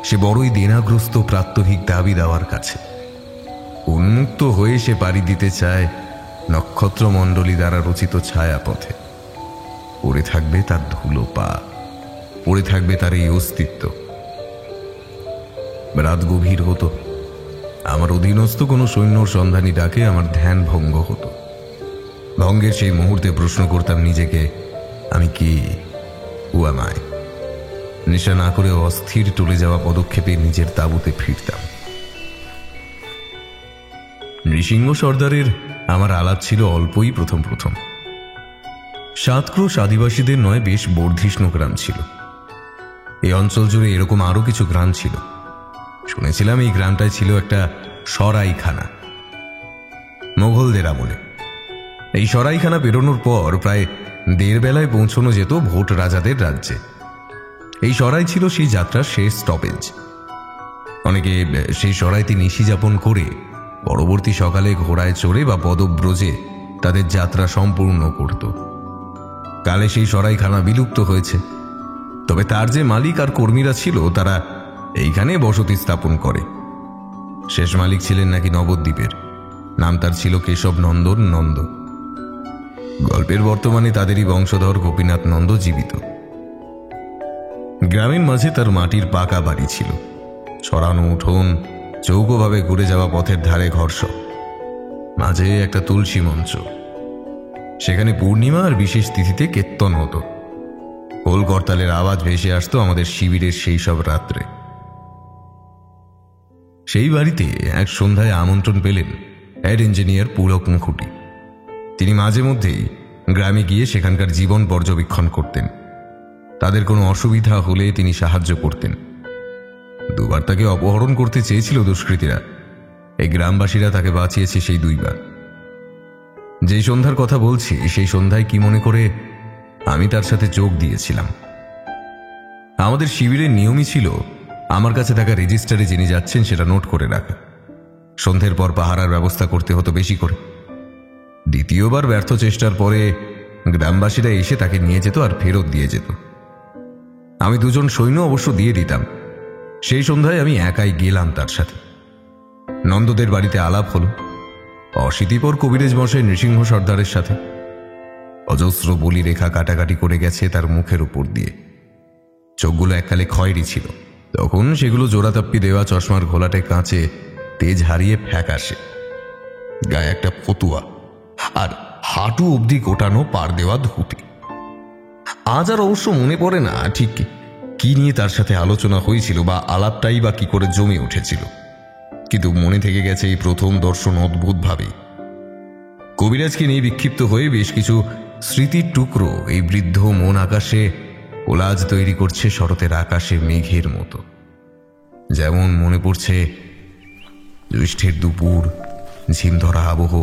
সে বড়ই দেনাগ্রস্ত প্রাত্যহিক দাবি দেওয়ার কাছে। উন্মুক্ত হয়ে সে পাড়ি দিতে চায় নক্ষত্রমণ্ডলী দ্বারা রচিত ছায়াপথে। পড়ে থাকবে তার ধুলো পা, পড়ে থাকবে তার এই অস্তিত্ব। রাত গভীর হতো, আমার অধীনস্থ কোনো সৈন্য সন্ধানী ডাকে আমার ধ্যান ভঙ্গ হতো। ভঙ্গের সেই মুহূর্তে প্রশ্ন করতাম নিজেকে, আমি কি, হু অ্যাম আই? নেশা না করে অস্থির টলে যাওয়া পদক্ষেপে নিজের তাঁবুতে ফিরতাম। নৃসিংহ সর্দারের আমার আলাপ ছিল অল্পই প্রথম প্রথম। 7 ক্রোশ আদিবাসীদের নয়, বেশ বর্ধিষ্ণু গ্রাম ছিল। এই অঞ্চল জুড়ে এরকম আরো কিছু গ্রাম ছিল। শুনেছিলাম এই গ্রামটায় ছিল একটা সরাইখানা, মোগলদের আমলে। এই সরাইখানা পেরোনোর পর প্রায় 1.5 বেলায় পৌঁছানো যেত ভোট রাজাদের রাজ্যে। এই সরাই ছিল সেই যাত্রার শেষ স্টপেজ। অনেকে সেই সরাইতে নিশি যাপন করে পরবর্তী সকালে ঘোড়ায় চড়ে বা পদব্রজে তাদের যাত্রা সম্পূর্ণ করত। কালে সেই সরাইখানা বিলুপ্ত হয়েছে, তবে তার যে মালিক আর কর্মীরা ছিল তারা এইখানে বসতি স্থাপন করে। শেষ মালিক ছিলেন নাকি নবদ্বীপের, নাম তার ছিল কেশব নন্দন নন্দ। গল্পের বর্তমানে তাদেরই বংশধর গোপীনাথ নন্দ জীবিত। গ্রামের মাঝে তার মাটির পাকা বাড়ি ছিল, ছড়ানো উঠোন, চৌকোভাবে ঘুরে যাওয়া পথের ধারে ঘর, সব মাঝে একটা তুলসী মঞ্চ। সেখানে পূর্ণিমা আর বিশেষ তিথিতে কীর্তন হতো। খোল করতালের আওয়াজ ভেসে আসতো আমাদের শিবিরের সেই সব রাত্রে। সেই বাড়িতে এক সন্ধ্যায় আমন্ত্রণ পেলেন হেড ইঞ্জিনিয়ার পুলক মুখুটি। তিনি মাঝে মধ্যেই গ্রামে গিয়ে সেখানকার জীবন পর্যবেক্ষণ করতেন। তাদের কোনো অসুবিধা হলে তিনি সাহায্য করতেন। দুবার তাকে অপহরণ করতে চেয়েছিল দুষ্কৃতীরা। এই গ্রামবাসীরা তাকে বাঁচিয়েছে সেই দুইবার। যেই সন্ধ্যার কথা বলছি, সেই সন্ধ্যায় কি মনে করে আমি তার সাথে যোগ দিয়েছিলাম। আমাদের শিবিরের নিয়মই ছিল আমার কাছে থাকা রেজিস্টারে যিনি যাচ্ছেন সেটা নোট করে রাখা। সন্ধ্যের পর পাহারার ব্যবস্থা করতে হতো বেশি করে। দ্বিতীয়বার ব্যর্থ চেষ্টার পরে গ্রামবাসীরা এসে তাকে নিয়ে যেত আর ফেরত দিয়ে যেত। আমি দুজন সৈন্য অবশ্য দিয়ে দিতাম। সেই সন্ধ্যায় আমি একাই গেলাম তার সাথে। নন্দদের বাড়িতে আলাপ হলো অশীতিপর কবিরাজ মশাই নৃসিংহ সর্দারের সাথে। অজস্র বলি রেখা কাটাকাটি করে গেছে তার মুখের উপর দিয়ে। চোখগুলো এককালে খয়েরি ছিল, তখন সেগুলো জোড়াতাপ্পি দেওয়া চশমার ঘোলাটে কাঁচে তেজ হারিয়ে ফ্যাকাশে। গায়ে একটা ফতুয়া আর হাঁটু অবধি গোটানো পার দেওয়া ধুতি। আজ আর অবশ্য মনে পড়ে না ঠিক কি নিয়ে তার সাথে আলোচনা হয়েছিল বা আলাপটাই বা কি করে জমে উঠেছিল, কিন্তু মনে থেকে গেছে এই প্রথম দর্শন অদ্ভুতভাবে। কবিরাজকে নিয়ে বিক্ষিপ্ত হয়ে বেশ কিছু স্মৃতির টুকরো এই বৃদ্ধ মন আকাশে কোলাজ তৈরি করছে শরতের আকাশে মেঘের মতো। যেমন মনে পড়ছে জ্যৈষ্ঠের দুপুর, ঝিমধরা আবহ।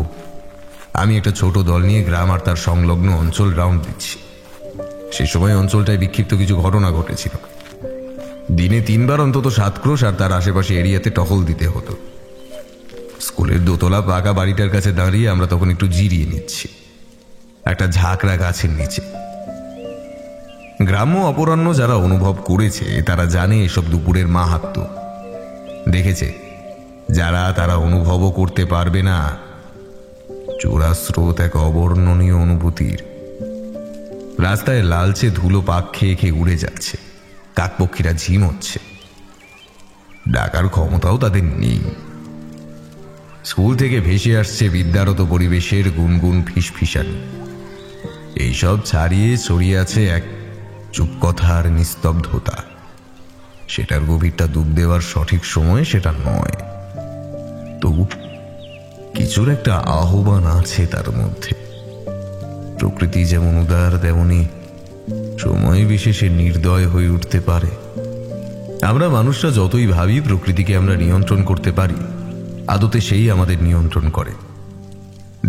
আমি একটা ছোট দল নিয়ে গ্রাম আর তার সংলগ্ন অঞ্চল রাউন্ড দিচ্ছি। সে সময় অঞ্চলটায় বিক্ষিপ্ত কিছু ঘটনা ঘটেছিল। দিনে 3 বার অন্তত সাতক্রোশ আর তার আশেপাশে এরিয়াতে টহল দিতে হতো। স্কুলের দোতলা পাকা বাড়িটার কাছে দাঁড়িয়ে আমরা তখন একটু জিরিয়ে নিচ্ছি একটা ঝাঁকড়া গাছের নিচে। গ্রাম্য অপরাহ্ন যারা অনুভব করেছে তারা জানে এসব দুপুরের মাহাত্ম্য। দেখেছে যারা, তারা অনুভবও করতে পারবে না। চূড়া স্রোত এক অবর্ণনীয় অনুভূতির। রাস্তায় লালচে ধুলো পাক খেয়ে খেয়ে উড়ে যাচ্ছে, কাকপক্ষীরা ঝিমোচ্ছে। ডাকার ক্ষমতাও তাদের নেই। স্কুল থেকে ভেসে আসছে বিদ্যারত পরিবেশের গুনগুন ফিসফিসানি। এইসব ছাড়িয়ে ছড়িয়ে আছে এক চুপ কথার নিস্তব্ধতা। সেটার গভীরটা ডুব দেওয়ার সঠিক সময় সেটা নয়, তবু কিছুর একটা আহ্বান আছে তার মধ্যে। প্রকৃতি যেমন উদার, তেমনি সময় বিশেষে নির্দয় হয়ে উঠতে পারে। আমরা মানুষরা যতই ভাবি প্রকৃতিকে আমরা নিয়ন্ত্রণ করতে পারি, আদতে সেই আমাদের নিয়ন্ত্রণ করে।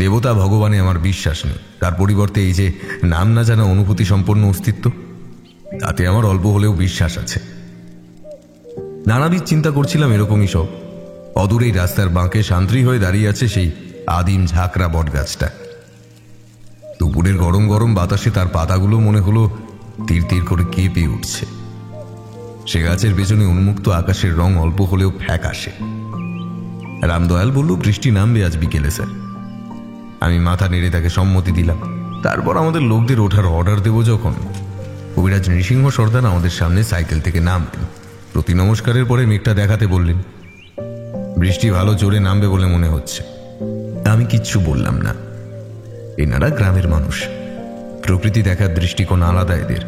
দেবতা ভগবানে আমার বিশ্বাস নেই, তার পরিবর্তে এই যে নাম না জানা অনুভূতি সম্পন্ন অস্তিত্ব, তাতে আমার অল্প হলেও বিশ্বাস আছে। নানাবিধ চিন্তা করছিলাম এরকমই সব। অদূরেই রাস্তার বাঁকে শান্তি হয়ে দাঁড়িয়ে আছে সেই আদিম ঝাঁকড়া বটগাছটা। দুপুরের গরম গরম বাতাসে তার পাতাগুলো মনে হলো তীর তীর করে কেঁপে উঠছে। সে গাছের পেছনে উন্মুক্ত আকাশের রং অল্প হলেও ফ্যাকাশে। রামদয়াল বলল বৃষ্টি নামবে আজ বিকেলে স্যার। আমি মাথা নেড়ে তাকে সম্মতি দিলাম। তারপর আমাদের লোকদের ওঠার অর্ডার দেব যখন, কবিরাজ নৃসিংহ সর্দার আমাদের সামনে সাইকেল থেকে নামলেন। প্রতি নমস্কারের পরে মেঘটা দেখাতে বললেন, বৃষ্টি ভালো জোরে নামবে বলে মনে হচ্ছে। আমি কিচ্ছু বললাম না। এনারা গ্রামের মানুষ, প্রকৃতি দেখার দৃষ্টিকোণ আলাদা এদের।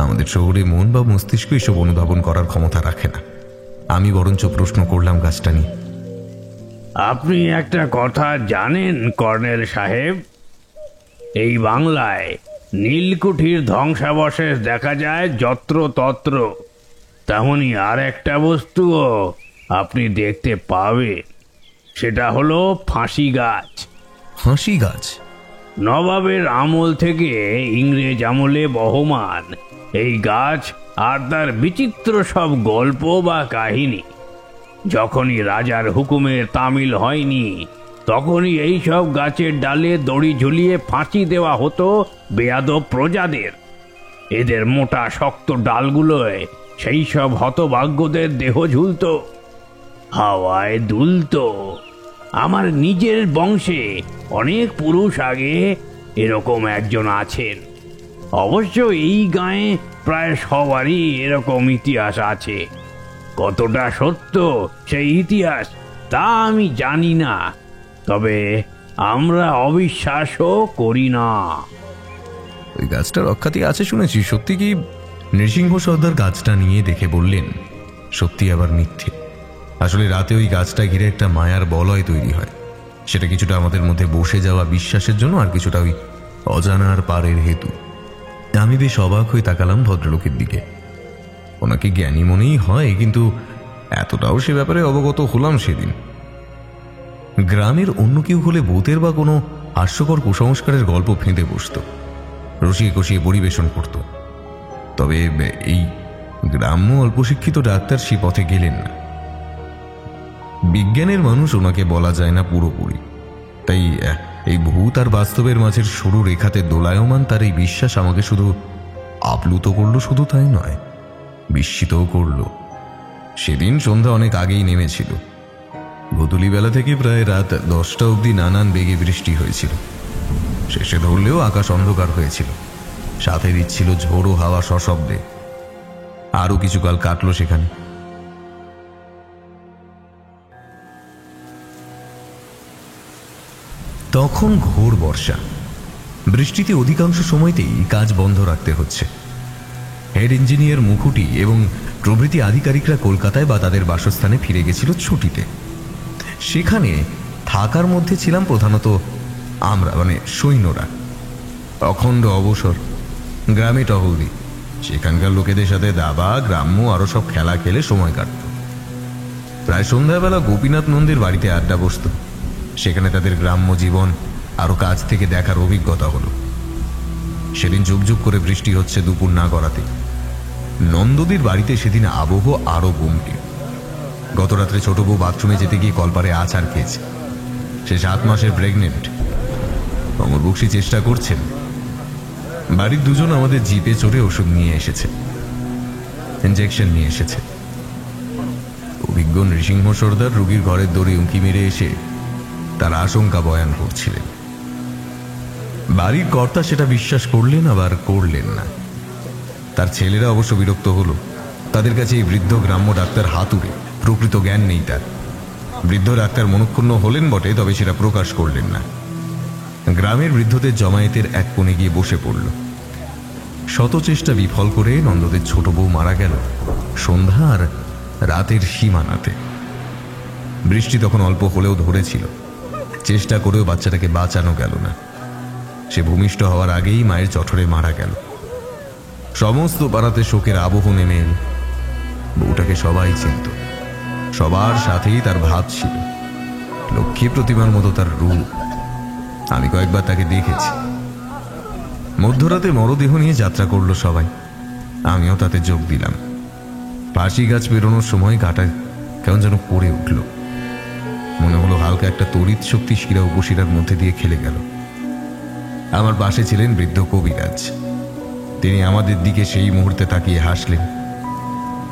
আমাদের শহরে মন বা মস্তিষ্ক এসব অনুধাবন করার ক্ষমতা রাখে না। আমি বরঞ্চ প্রশ্ন করলাম গাছটা নিয়ে, আপনি একটা কথা জানেন কর্নেল সাহেব? এই বাংলায় নীলকুঠির ধ্বংসাবশেষ দেখা যায় যত্র তত্র, তেমনি আর একটা বস্তুও আপনি দেখতে পাবেন। সেটা হলো ফাঁসি গাছ। ফাঁসি গাছ? নবাবের আমল থেকে ইংরেজ আমলে বহমান এই গাছ আর তার বিচিত্র সব গল্প বা কাহিনী। যখনই রাজার হুকুমের তামিল হয়নি, তখনই এই সব গাছের ডালে দড়ি ঝুলিয়ে ফাঁসি দেওয়া হতো বেয়াদব প্রজাদের। এদের মোটা শক্ত ডালগুলোয় সেই সব হতভাগ্যদের দেহ ঝুলত, হাওয়ায় দুলত। আমার নিজের বংশে অনেক পুরুষ আগে এরকম একজন আছেন। অবশ্য এই গাঁয়ে প্রায় সবারই এরকম ইতিহাস আছে। কতটা সত্য সেই ইতিহাস তা আমি জানি না, তবে আমরা অবিশ্বাসও করি না। ওই গাছটার অখ্যাতি আছে শুনেছি, সত্যি কি? নৃসিংহ সর্দার গাছটা নিয়ে দেখে বললেন, সত্যি আবার মিথ্যে। আসলে রাতে ওই গাছটা ঘিরে একটা মায়ার বলয় তৈরি হয়। সেটা কিছুটা আমাদের মধ্যে বসে যাওয়া বিশ্বাসের জন্য, আর কিছুটা ওই অজানার পারের হেতু। আমি বেশ অবাক হয়ে তাকালাম ভদ্রলোকের দিকে। ওনাকে জ্ঞানী মনেই হয়, কিন্তু এতটাও সে ব্যাপারে অবগত হলাম সেদিন। গ্রামের অন্য কেউ হলে ভূতের বা কোনো হাস্যকর কুসংস্কারের গল্প ফেঁদে বসত, রসিয়ে কষিয়ে পরিবেশন করত। তবে এই গ্রাম্য অল্পশিক্ষিত ডাক্তার সে পথে গেলেন না। বিজ্ঞানের মানুষ ওনাকে বলা যায় না পুরোপুরি, তাই এই ভূত আর বাস্তবের মাঝের সরু রেখাতে দোলায়মান তার এই বিশ্বাস আমাকে শুধু আপ্লুত করলো, শুধু তাই নয়, বিস্মিতও করল। সেদিন সন্ধ্যা অনেক আগেই নেমেছিল। গোধূলি বেলা থেকে প্রায় রাত 10টা অবধি নানান বেগে বৃষ্টি হয়েছিল। শেষে ধরলেও আকাশ অন্ধকার হয়েছিল, সাথে দিচ্ছিল ঝোড়ো হাওয়া সশব্দে। আরো কিছুকাল কাটলো সেখানে। তখন ঘোর বর্ষা। বৃষ্টিতে অধিকাংশ সময়তেই কাজ বন্ধ রাখতে হচ্ছে। হেড ইঞ্জিনিয়ার মুখুটি এবং প্রভৃতি আধিকারিকরা কলকাতায় বা তাদের বাসস্থানে ফিরে গেছিল ছুটিতে। সেখানে থাকার মধ্যে ছিলাম প্রধানত আমরা, মানে সৈন্যরা। অখণ্ড অবসর, গ্রামে টহল দিই, সেখানকার লোকেদের সাথে দাবা, গ্রাম্য আরো সব খেলা খেলে সময় কাটত। প্রায় সন্ধ্যাবেলা গোপীনাথ নন্দীর বাড়িতে আড্ডা বসত। সেখানে তাদের গ্রাম্য জীবন আরো কাছ থেকে দেখার অভিজ্ঞতা হলো। সেদিন ঝুপঝুপ করে বৃষ্টি হচ্ছে দুপুর না গড়াতে। নন্দদীর বাড়িতে সেদিন আবহ আরো গম্ভীর। গত রাত্রে ছোট বউ বাথরুমে যেতে গিয়ে কলপারে আছাড় খেয়েছে। সে 7 মাসের প্রেগনেন্ট। অমর বক্সি চেষ্টা করছেন। বাড়ির দুজন আমাদের জিপে চড়ে ওষুধ নিয়ে এসেছে, ইনজেকশন নিয়ে এসেছে। অভিজ্ঞ নৃসিংহ সর্দার রোগীর ঘরের দড়ি উঁকি মেরে এসে তার আশঙ্কা বয়ান করছিলেন। বাড়ির কর্তা সেটা বিশ্বাস করলেন, আবার করলেন না। তার ছেলেরা অবশ্য বিরক্ত হলো। তাদের কাছে এই বৃদ্ধ গ্রাম্য ডাক্তার হাতুড়ে, প্রকৃত জ্ঞান নেই তার। বৃদ্ধ ডাক্তার মনক্ষুণ্ণ হলেন বটে, তবে সেটা প্রকাশ করলেন না। গ্রামের বৃদ্ধদের জমায়েতের এক কোণে গিয়ে বসে পড়ল। শত চেষ্টা বিফল করে নন্দদের ছোট বউ মারা গেল সন্ধ্যা আর রাতের সীমানাতে। বৃষ্টি তখন অল্প হলেও ধরেছিল। চেষ্টা করেও বাচ্চাটাকে বাঁচানো গেল না। সে ভূমিষ্ঠ হওয়ার আগেই মায়ের জঠরে মারা গেল। সমস্ত পাড়াতে শোকের আবহ নেমে এল। বউটাকে সবাই চিনত, সবার সাথেই তার ভাব ছিল। লক্ষ্মী প্রতিমার মতো তার রূপ। আমি কয়েকবার তাকে দেখেছি। মধ্যরাতে মরদেহ নিয়ে যাত্রা করলো সবাই, আমিও তাতে যোগ দিলাম। পাশি গাছ বেরোনোর সময় গাটা কেমন যেন পড়ে উঠল। মনে হলো হালকা একটা তড়িৎ শক্তি শিরা উপশিরার মধ্যে দিয়ে খেলে গেল। আমার পাশে ছিলেন বৃদ্ধ কবিরাজ। তিনি আমাদের দিকে সেই মুহূর্তে তাকিয়ে হাসলেন।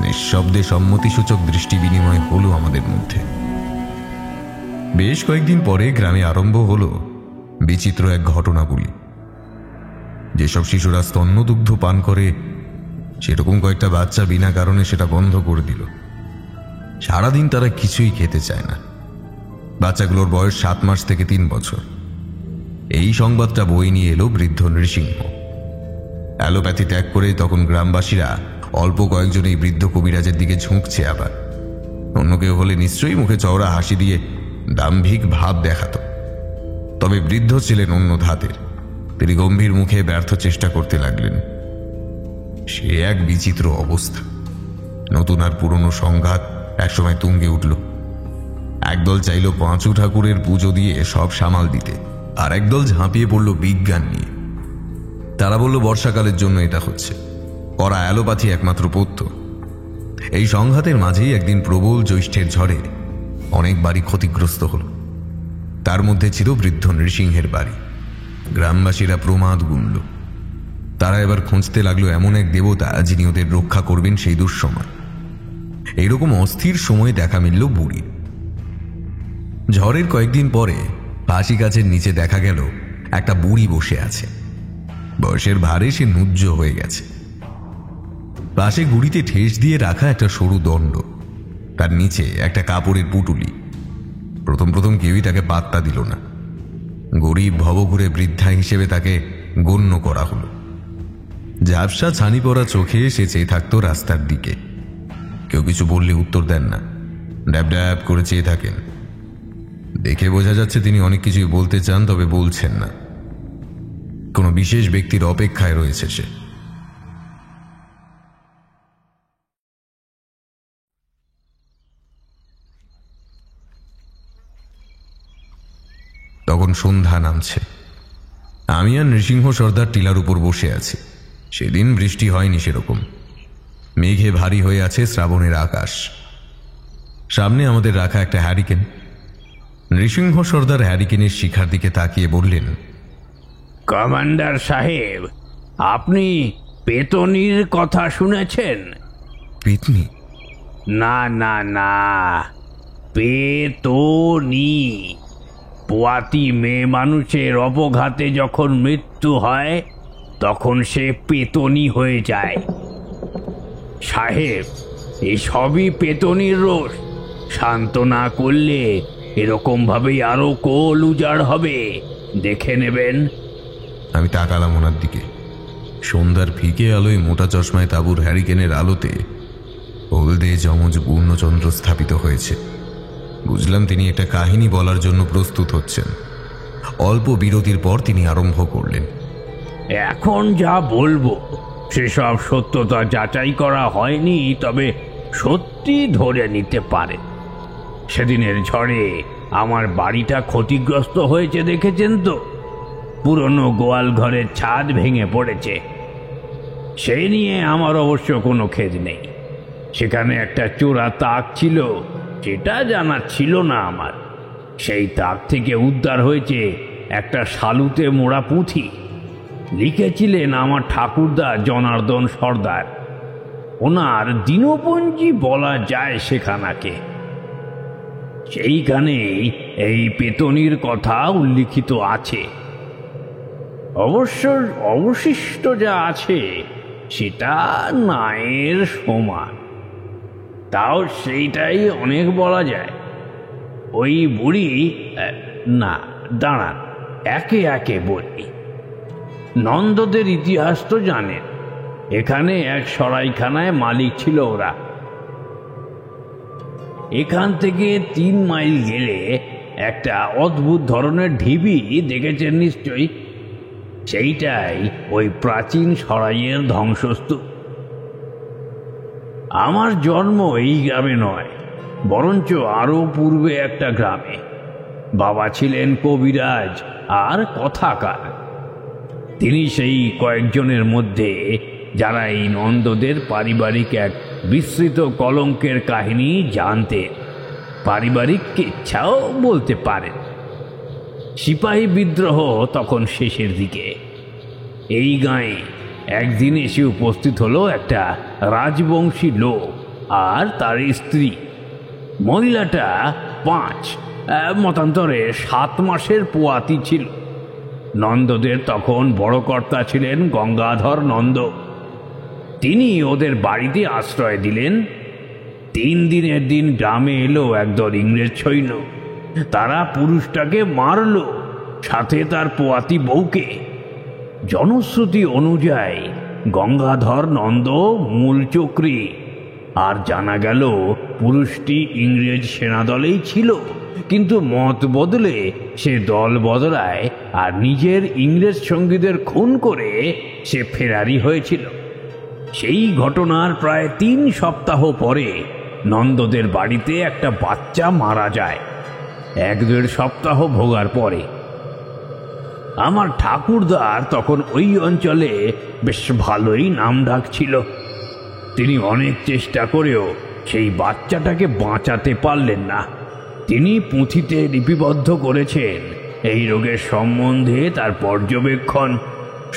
নিঃশব্দে সম্মতিসূচক দৃষ্টি বিনিময় হলো আমাদের মধ্যে। বেশ কয়েকদিন পরে গ্রামে আরম্ভ হলো বিচিত্র এক ঘটনাবলী। যেসব শিশুরা স্তন্যদুগ্ধ পান করে, সেরকম কয়েকটা বাচ্চা বিনা কারণে সেটা বন্ধ করে দিল। সারাদিন তারা কিছুই খেতে চায় না। বাচ্চাগুলোর বয়স 7 মাস থেকে 3 বছর। এই সংবাদটা বই নিয়ে এলো বৃদ্ধ নৃসিংহ। অ্যালোপ্যাথি ত্যাগ করে তখন গ্রামবাসীরা অল্প কয়েকজন এই বৃদ্ধ কবিরাজের দিকে ঝুঁকছে। আবার অন্য কেউ হলে নিশ্চয়ই মুখে চওড়া হাসি দিয়ে দাম্ভিক ভাব দেখাতো। তবে বৃদ্ধ ছিলেন অন্য ধাতের। তিনি গম্ভীর মুখে ব্যর্থ চেষ্টা করতে লাগলেন। সে এক বিচিত্র অবস্থা। নতুন আর পুরনো সংঘাত একসময় তুঙ্গে উঠল। একদল চাইল পাঁচু ঠাকুরের পুজো দিয়ে সব সামাল দিতে, আর একদল ঝাঁপিয়ে পড়ল বিজ্ঞান নিয়ে। তারা বলল বর্ষাকালের জন্য এটা হচ্ছে, করা অ্যালোপ্যাথি একমাত্র পথ্য। এই সংঘাতের মাঝেই একদিন প্রবল জ্যৈষ্ঠের ঝড়ে অনেক বাড়ি ক্ষতিগ্রস্ত হল। তার মধ্যে ছিল বৃদ্ধ নৃসিংহের বাড়ি। গ্রামবাসীরা প্রমাদ গুনল। তারা এবার খুঁজতে লাগলো এমন এক দেবতা যিনি ওদের রক্ষা করবেন সেই দুঃসময়। এইরকম অস্থির সময় দেখা মিলল বুড়ির। ঝড়ের কয়েকদিন পরে পাশি গাছের নিচে দেখা গেল একটা বুড়ি বসে আছে। বয়সের ভারে সে নুজ্জ হয়ে গেছে। পাশে গুড়িতে ঠেস দিয়ে রাখা একটা সরু দণ্ড, তার নিচে একটা কাপড়ের পুটুলি। প্রথম কেউই তাকে পাত্তা দিল না। গরিব ভবঘুরে বৃদ্ধা হিসেবে তাকে গণ্য করা হলো। ঝাপসা ছানি পড়া চোখে সে চেয়ে থাকতো রাস্তার দিকে। কেউ কিছু বললে উত্তর দেন না, ড্যাব ড্যাব করে চেয়ে থাকেন। দেখে বোঝা যাচ্ছে তিনি অনেক কিছুই বলতে চান, তবে বলছেন না। কোনো বিশেষ ব্যক্তির অপেক্ষায় রয়েছে সে। তখন সন্ধ্যা নামছে। আমি আর নৃসিংহ সর্দার টিলার উপর বসে আছি। সেদিন বৃষ্টি হয়নি সেরকম। মেঘে ভারী হয়ে আছে শ্রাবণের আকাশ। সামনে আমাদের রাখা একটা হ্যারিকেন। নৃসিংহ সর্দার হ্যারিকেনের শিখার দিকে তাকিয়ে বললেন, কমান্ডার সাহেব, আপনি পেতনির কথা শুনেছেন? পিতনি? না না না, পেতনি। পোয়াতি মেয়ে মানুষের অপঘাতে যখন মৃত্যু হয় তখন সে পেতনি হয়ে যায়। সাহেব, এই সবই পেতনির রোষ। শান্ত না করলে এরকম ভাবেই আরো কোল উজাড় হবে, দেখে নেবেন। আমি তাকালাম ওনার দিকে। সন্ধ্যার ফিকে আলোয় মোটা চশমায় তাঁবুর হ্যারিকেনের আলোতে হলদে যমজ পূর্ণচন্দ্র স্থাপিত হয়েছে। বুঝলাম তিনি একটা কাহিনী বলার জন্য প্রস্তুত হচ্ছেন। অল্প বিরতির পর তিনি আরম্ভ করলেন, এখন যা বলবো সেসব সত্যতা যাচাই করা হয়নি, তবে সত্যি ধরে নিতে পারে। সেদিনের ঝড়ে আমার বাড়িটা ক্ষতিগ্রস্ত হয়েছে, দেখেছেন তো? পুরনো গোয়াল ঘরের ছাদ ভেঙে পড়েছে। সেই নিয়ে আমার অবশ্য কোনো খেদ নেই। সেখানে একটা চোরা তাক ছিল, সেটা জানা ছিল না আমার। সেই তাক থেকে উদ্ধার হয়েছে একটা শালুতে মোড়া পুঁথি। লিখেছিলেন আমার ঠাকুরদা জনার্দন সর্দার। ওনার দিনপঞ্জি বলা যায় সেখানাকে। সেইখানেই এই পেতনির কথা উল্লিখিত আছে। অবশ্য অবশিষ্ট যা আছে সেটা নায়ের সমান। তাও সেইটাই অনেক বলা যায়। ওই বুড়ি, না দাঁড়ান, একে একে বলি। নন্দদের ইতিহাস তো জানেন। এখানে এক সরাইখানায় মালিক ছিল ওরা। এখান থেকে 3 মাইল গেলে একটা অদ্ভুত ধরনের ঢিবি দেখেছেন নিশ্চয়ই। সেইটাই ওই প্রাচীন সরাইয়ের ধ্বংসস্তূপ। আমার জন্ম এই গ্রামে নয়, বরঞ্চ আরো পূর্বে একটা গ্রামে। বাবা ছিলেন কবিরাজ আর কথাকার। তিনি সেই কয়েকজনের মধ্যে যারা এই নন্দদের পারিবারিক এক বিস্তৃত কলঙ্কের কাহিনী জানতেন। পারিবারিক কিচ্ছাও বলতে পারেন। সিপাহী বিদ্রোহ তখন শেষের দিকে। এই গাঁয়ে একদিন এসে উপস্থিত হলো একটা রাজবংশী লোক আর তার স্ত্রী। মহিলাটা 5, মতান্তরে 7 মাসের পোয়াতি ছিল। নন্দদের তখন বড় কর্তা ছিলেন গঙ্গাধর নন্দ। তিনি ওদের বাড়িতে আশ্রয় দিলেন। 3 দিনের দিন গ্রামে এলো একদল ইংরেজ সৈন্য। তারা পুরুষটাকে মারল, সাথে তার পোয়াতি বউকে। জনশ্রুতি অনুযায়ী গঙ্গাধর নন্দ মূল চক্রী। আর জানা গেল পুরুষটি ইংরেজ সেনাদলেই ছিল, কিন্তু মত বদলে সে দল বদলায় আর নিজের ইংরেজ সঙ্গীদের খুন করে সে ফেরারি হয়েছিল। সেই ঘটনার প্রায় 3 সপ্তাহ পরে নন্দদের বাড়িতে একটা বাচ্চা মারা যায়। 1-1.5 সপ্তাহ ভোগার পরে। আমার ঠাকুরদার তখন ওই অঞ্চলে বেশ ভালোই নাম ডাক ছিল। তিনি অনেক চেষ্টা করেও সেই বাচ্চাটাকে বাঁচাতে পারলেন না। তিনি পুঁথিতে লিপিবদ্ধ করেছেন এই রোগের সম্বন্ধে তার পর্যবেক্ষণ,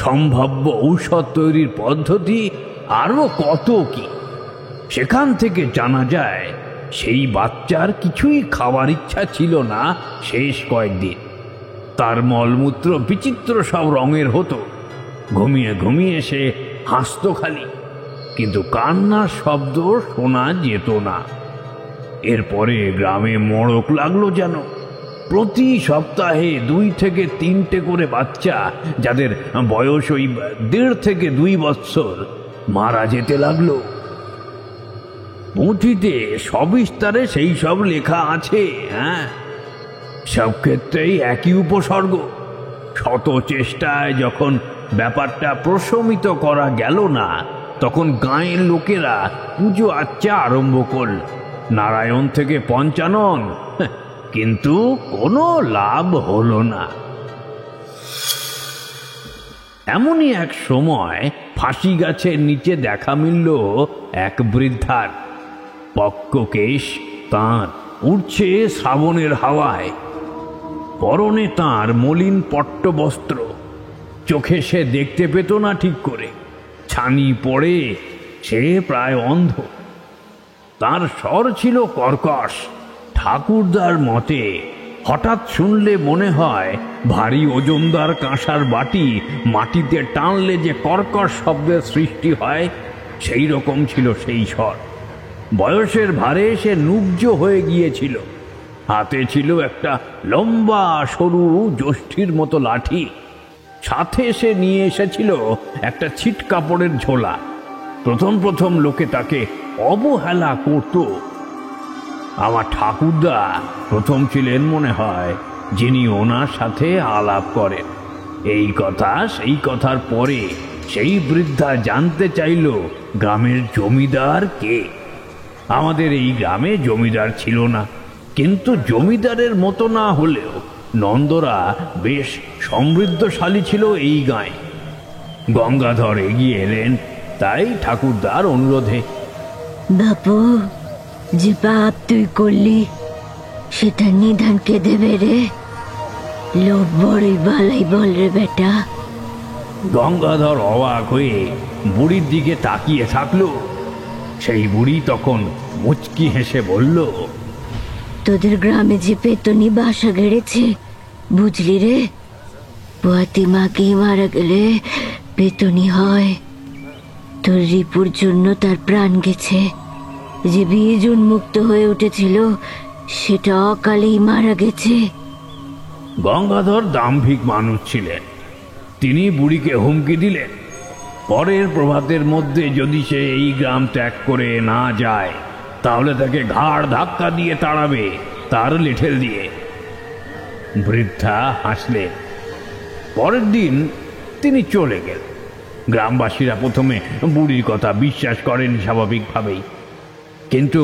সম্ভাব্য ঔষধ তৈরির পদ্ধতি, আরও কত কি। সেখান থেকে জানা যায় সেই বাচ্চার কিছুই খাওয়ার ইচ্ছা ছিল না শেষ কয়েকদিন। তার মলমূত্র বিচিত্র সব রঙের হতো। ঘুমিয়ে ঘুমিয়ে সে হাসত খালি, কিন্তু কান্নার শব্দ শোনা যেত না। এরপরে গ্রামে মড়ক লাগলো যেন। প্রতি সপ্তাহে 2 থেকে 3টে করে বাচ্চা, যাদের বয়স ওই 1.5 থেকে 2 বৎসর, মারা যেতে লাগলো। পুঁথিতে সবিস্তারে সেই সব লেখা আছে। হ্যাঁ, সব ক্ষেত্রেই একই উপসর্গ। শত চেষ্টায় যখন ব্যাপারটা প্রশমিত করা গেল না, তখন গাঁয়ের লোকেরা পুজো আচ্চা আরম্ভ করল, নারায়ণ থেকে পঞ্চানন, কিন্তু কোনো লাভ হলো না। এমনই এক সময় ফাঁসি গাছের নিচে দেখা মিলল এক বৃদ্ধার। পক্ককেশ তাঁর, উঠছে শ্রাবণের হাওয়ায়। পরনে তাঁর মলিন পট্টবস্ত্র, চোখে সে দেখতে পেত না ঠিক করে, ছানি পড়ে সে প্রায় অন্ধ। তার স্বর ছিল কর্কশ। ঠাকুরদার মতে হঠাৎ শুনলে মনে হয় ভারী ওজনদার কাঁসার বাটি মাটিতে টানলে যে কর্কশ শব্দের সৃষ্টি হয়, সেই রকম ছিল সেই স্বর। বয়সের ভারে সে নুব্জ হয়ে গিয়েছিল। হাতে ছিল একটা লম্বা সরু যষ্ঠির মতো লাঠি। সাথে সে নিয়ে এসেছিল একটা ছিট কাপড়ের ঝোলা। প্রথম প্রথম লোকে তাকে অবহেলা করত। আমার ঠাকুরদা প্রথম ছিলেন মনে হয় যিনি ওনার সাথে আলাপ করেন। এই কথা সেই কথার পরে সেই বৃদ্ধা জানতে চাইল গ্রামের জমিদার কে। আমাদের এই গ্রামে জমিদার ছিল না, কিন্তু জমিদারের মতো না হলেও নন্দরা বেশ সমৃদ্ধশালী ছিল এই গাঁয়ে। গঙ্গাধর এগিয়ে এলেন, তাই ঠাকুরদার অনুরোধে। বাপু, যে পাপ তুই করলি সেটা নিধান কে দেবে রে? লোক বড়ই বালাই বল রে বেটা। গঙ্গাধর অবাক হয়ে বুড়ির দিকে তাকিয়ে থাকলো। সেই বুড়ি তখন মুচকি হেসে বলল, তোদের গ্রামে যে পেতনি বাসা গেড়েছে, বুঝলি রে? পোয়াতি মাকে মারা গেলে পেতনি হয়। তোর রিপুর জন্য তার প্রাণ গেছে। যে বীজ উন্মুক্ত হয়ে উঠেছিল সেটা অকালেই মারা গেছে। গঙ্গাধর দাম্ভিক মানুষ ছিলেন। তিনি বুড়িকে হুমকি দিলেন, পরের প্রভাতের মধ্যে যদি সে এই গ্রাম ত্যাগ করে না যায়, তাহলে তাকে ঘাড় ধাক্কা দিয়ে তাড়াবে, তার লেঠেল দিয়ে। বৃদ্ধা হাসলেন। পরের দিন তিনি চলে গেলেন। গ্রামবাসীরা প্রথমে বুড়ির কথা বিশ্বাস করেন স্বাভাবিকভাবেই, কিন্তু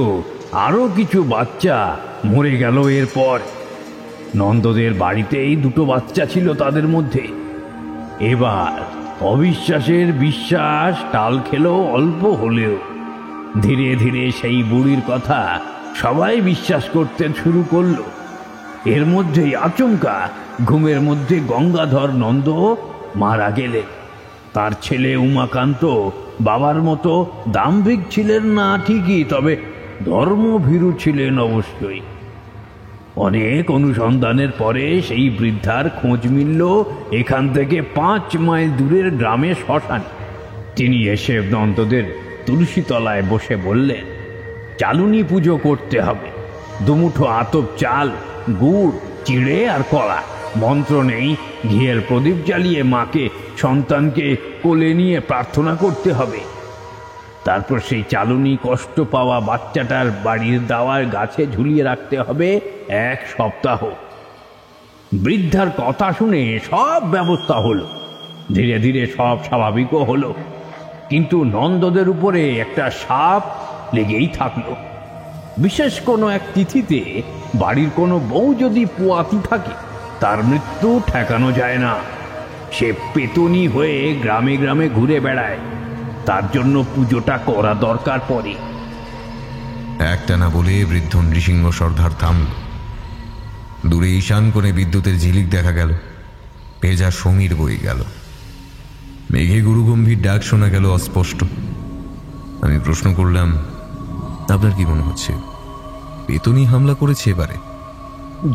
আরো কিছু বাচ্চা মরে গেল এরপর। নন্দদের বাড়িতেই 2টো বাচ্চা ছিল তাদের মধ্যে। এবার অবিশ্বাসের বিশ্বাস টাল খেলো অল্প হলেও। ধীরে ধীরে সেই বুড়ির কথা সবাই বিশ্বাস করতে শুরু করলো। এর মধ্যেই আচমকা ঘুমের মধ্যে গঙ্গাধর নন্দ মারা গেলেন। তার ছেলে উমাকান্ত বাবার মতো দাম্ভিক ছিলেন না ঠিকই, তবে ধর্মভীরু ছিলেন অবশ্যই। অনেক অনুসন্ধানের পরে সেই বৃদ্ধার খোঁজ মিলল এখান থেকে 5 মাইল দূরের গ্রামে শ্মশান। তিনি এসে নন্দদের তুলসী তলায় বসে বললেন, চালুনি পুজো করতে হবে। 2 মুঠো আতপ চাল, গুড়, চিড়ে আর কলা। মন্ত্র নেই, ঘিয়ের প্রদীপ জ্বালিয়ে মাকে সন্তানকে কোলে নিয়ে প্রার্থনা করতে হবে। তারপর সেই চালুনি কষ্ট পাওয়া বাচ্চাটার বাড়ির দাওয়ার গাছে ঝুলিয়ে রাখতে হবে 1 সপ্তাহ। বৃদ্ধার কথা শুনে সব ব্যবস্থা হলো। ধীরে ধীরে সব স্বাভাবিকও হলো, কিন্তু নন্দদের উপরে একটা সাপ লেগেই থাকলো। বিশেষ কোনো এক তিথিতে বাড়ির কোনো বউ যদি পোয়াতি থাকে, তার মৃত্যু ঠেকানো যায় না। সে পেতনি হয়ে গ্রামে গ্রামে ঘুরে বেড়ায়। তার জন্য পুজোটা করা দরকার পড়ে। একটা না বলে বৃদ্ধ নৃসিংহ সর্দার থামল। দূরে ঈশান কোণে বিদ্যুতের ঝিলিক দেখা গেল। ভেজা সমীর বয়ে গেল। মেঘে গুরুগম্ভীর ডাক শোনা গেল অস্পষ্ট। আমি প্রশ্ন করলাম, আপনার কি মনে হচ্ছে পেতনি হামলা করেছে এবারে?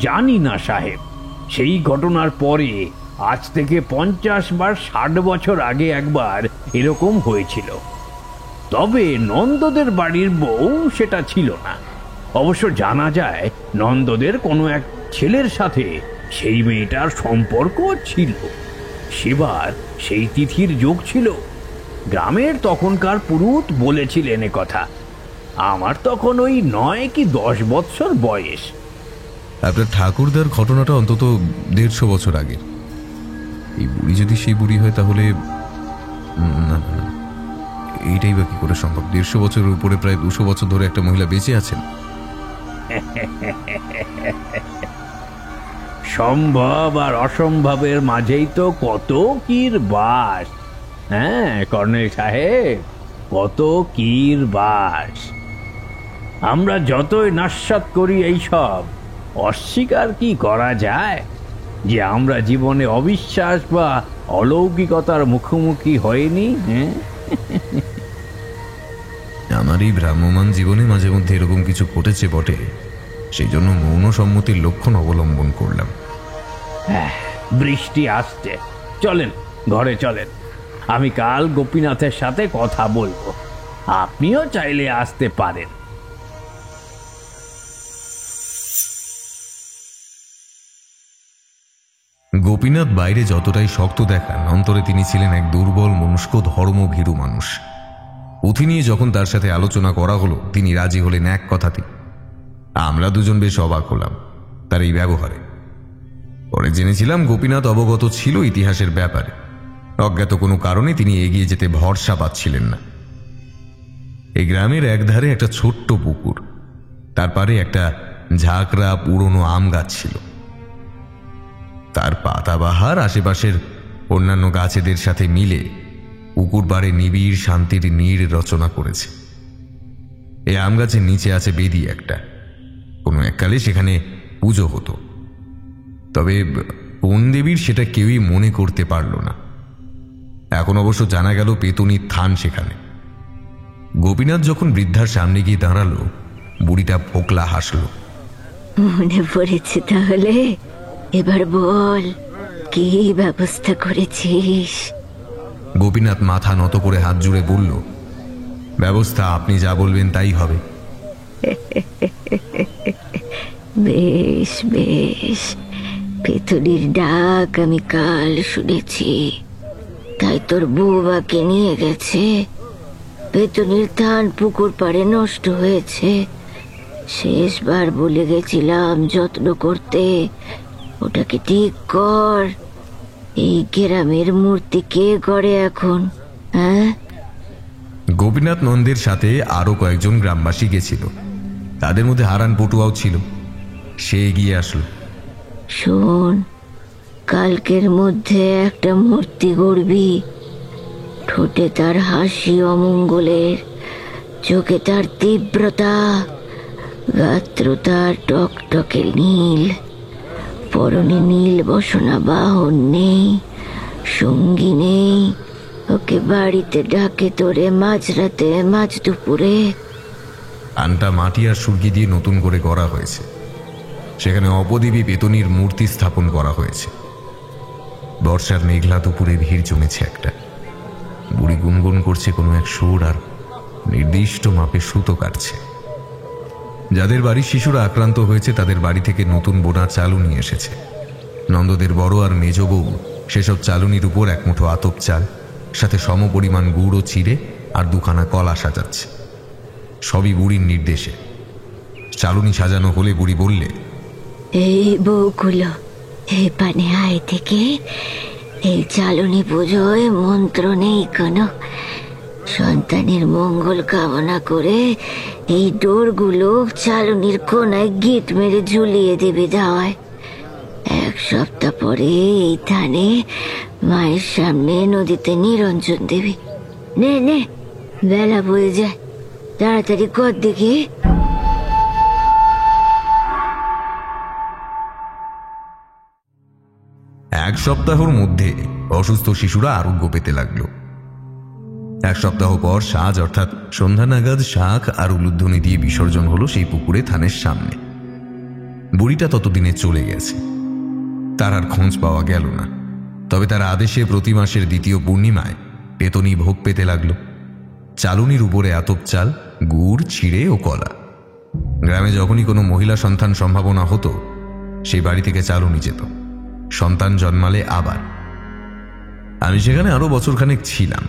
জানি না সাহেব, সেই ঘটনার পরে আজ থেকে 50 বা 60 বছর আগে একবার এরকম হয়েছিল। তবে নন্দদের বাড়ির বউ সেটা ছিল না। অবশ্য জানা যায় নন্দদের কোনো এক ছেলের সাথে সেই মেয়েটার সম্পর্ক ছিল। সেবার সেই তিথির যোগ ছিল। গ্রামের তখনকার পুরুত বলেছিলেন এ কথা। আমার তখন ওই 9 কি 10 বৎসর বয়স। আপনার ঠাকুরদার ঘটনাটা অন্তত 150 বছর আগের। এই বুড়ি যদি সেই বুড়ি হয় তাহলে না না না, এইটাই বা কি করে সম্ভব? 150 বছরের উপরে প্রায় 200 বছর ধরে একটা মহিলা বেঁচে আছেন। সম্ভব আর অসম্ভবের মাঝেই তো কত কির বাস। হ্যাঁ কর্নেল সাহেব, কত কির বাস। আমরা যতই নাস্বাদ করি এইসব, অস্বীকার কি করা যায় যে আমরা জীবনে অবিশ্বাস বা অলৌকিকতার মুখোমুখি হয়নি? হ্যাঁ, আমার এই ভ্রাম্যমান জীবনে মাঝে মধ্যে এরকম কিছু ঘটেছে বটে, সেই জন্য মৌন সম্মতির লক্ষণ অবলম্বন করলাম। বৃষ্টি আসছে, চলেন ঘরে চলেন। আমি কাল গোপীনাথের সাথে কথা বলবো, আপনিও চাইলে আসতে পারেন। গোপীনাথ বাইরে যতটাই শক্ত দেখান, অন্তরে তিনি ছিলেন এক দুর্বল মনস্ক ধর্মভীরু মানুষ। পুঁথি নিয়ে যখন তার সাথে আলোচনা করা হলো, তিনি রাজি হলেন এক কথাতে। আমরা দুজন বেশ অবাক হলাম তার এই ব্যবহারে। পরে জেনেছিলাম গোপীনাথ অবগত ছিল ইতিহাসের ব্যাপারে। অজ্ঞাত কোনো কারণে তিনি এগিয়ে যেতে ভরসা পাচ্ছিলেন না। এই গ্রামের একধারে একটা ছোট্ট পুকুর, তার পারে একটা ঝাঁকড়া পুরনো আম গাছ ছিল। তার পাতাবাহার আশেপাশের অন্যান্য গাছেদের সাথে মিলে পুকুর পাড়ে নিবিড় শান্তির নীড় রচনা করেছে। এই আম গাছের নিচে আছে বেদি একটা। কোনো এককালে সেখানে পুজো হতো, তবে কোন দেবীর সেটা কেউই মনে করতে পারল না। এখন অবশ্য জানা গেল পেতনির থান সেখানে। গোপীনাথ যখন বৃদ্ধার সামনে গিয়ে দাঁড়ালো, বুড়িটা ফোকলা হাসল। মনে পড়েছে তাহলে? এবার বল, কি ব্যবস্থা করেছিস? গোপীনাথ মাথা নত করে হাত জুড়ে বলল, ব্যবস্থা আপনি যা বলবেন তাই হবে। বেশ বেশ, পেতনির ডাক আমি কাল শুনেছি, তাই তোর বৌমাকে নিয়ে গেছে। পেতনির ধান পুকুর পাড়ে নষ্ট হয়েছে। শেষবার বলে গেছিলাম যত্ন করতে, ওটাকে ঠিক কর। এই গ্রামের মূর্তি কে গড়ে এখন? হ্যাঁ, গোপীনাথ নন্দের সাথে আরো কয়েকজন গ্রামবাসী গেছিল, তাদের মধ্যে হারান পটুয়াও ছিল। সে এগিয়ে আসলো। শোন, কালকের মধ্যে একটা মূর্তি গড়বি। ঠোঁটে তার হাসি অমঙ্গলের, চোখে তার তীব্রতা, গাত্র তার টকটকে নীল, পরনে নীল বসনা বাহন নেই, সঙ্গী নেই। ওকে বাড়িতে ডাকে তোরে মাঝরাতে মাঝ দুপুরে। আনটা মাটি আর সুরকি দিয়ে নতুন করে করা হয়েছে। সেখানে অপদেবী পেতনির মূর্তি স্থাপন করা হয়েছে। বর্ষার মেঘলা দুপুরে ভিড় জমেছে একটা। বুড়ি গুনগুন করছে কোনো এক সুর আর নির্দিষ্ট মাপে সুতো কাটছে। যাদের বাড়ির শিশুরা আক্রান্ত হয়েছে তাদের বাড়ি থেকে নতুন বোনা চালু নিয়ে এসেছে। নন্দদের বড় আর মেজ বউ সেসব চালুনির উপর এক মুঠো আতপ চাল, সাথে সমপরিমাণ গুড় ও চিড়ে আর দুখানা কলা সাজাচ্ছে। সবই বুড়ির নির্দেশে। চালুনি সাজানো হলে বুড়ি বললে, এই বউগুলো এই পানে আয় থেকে। এই চালনী পুজোয় মন্ত্র নেই কোনো। সন্তানের মঙ্গল কামনা করে এই ডোরগুলো চালনির কোনায় গিট মেরে ঝুলিয়ে দেবে দাওয়ায়। 1 সপ্তাহ পরে এই ধানে মায়ের সামনে নদীতে নিরঞ্জন দেবে। নে নে, বেলা বয়ে যায়, তাড়াতাড়ি কর দেখি। এক সপ্তাহের মধ্যে অসুস্থ শিশুরা আরোগ্য পেতে লাগলো। 1 সপ্তাহ পর সাজ অর্থাৎ সন্ধ্যা নাগাদ শাক আর উলুধ্বনি দিয়ে বিসর্জন হলো সেই পুকুরে থানের সামনে। বুড়িটা ততদিনে চলে গেছে, তার আর খোঁজ পাওয়া গেল না। তবে তার আদেশে প্রতি মাসের দ্বিতীয় পূর্ণিমায় পেতনি ভোগ পেতে লাগলো। চালুনির উপরে আতপ চাল, গুড়, চিড়ে ও কলা। গ্রামে যখনই কোনো মহিলা সন্তান সম্ভাবনা হতো, সেই বাড়ি থেকে চালুনি যেত। সন্তান জন্মালে আবার। আমি সেখানে আরো বছরখানেক ছিলাম।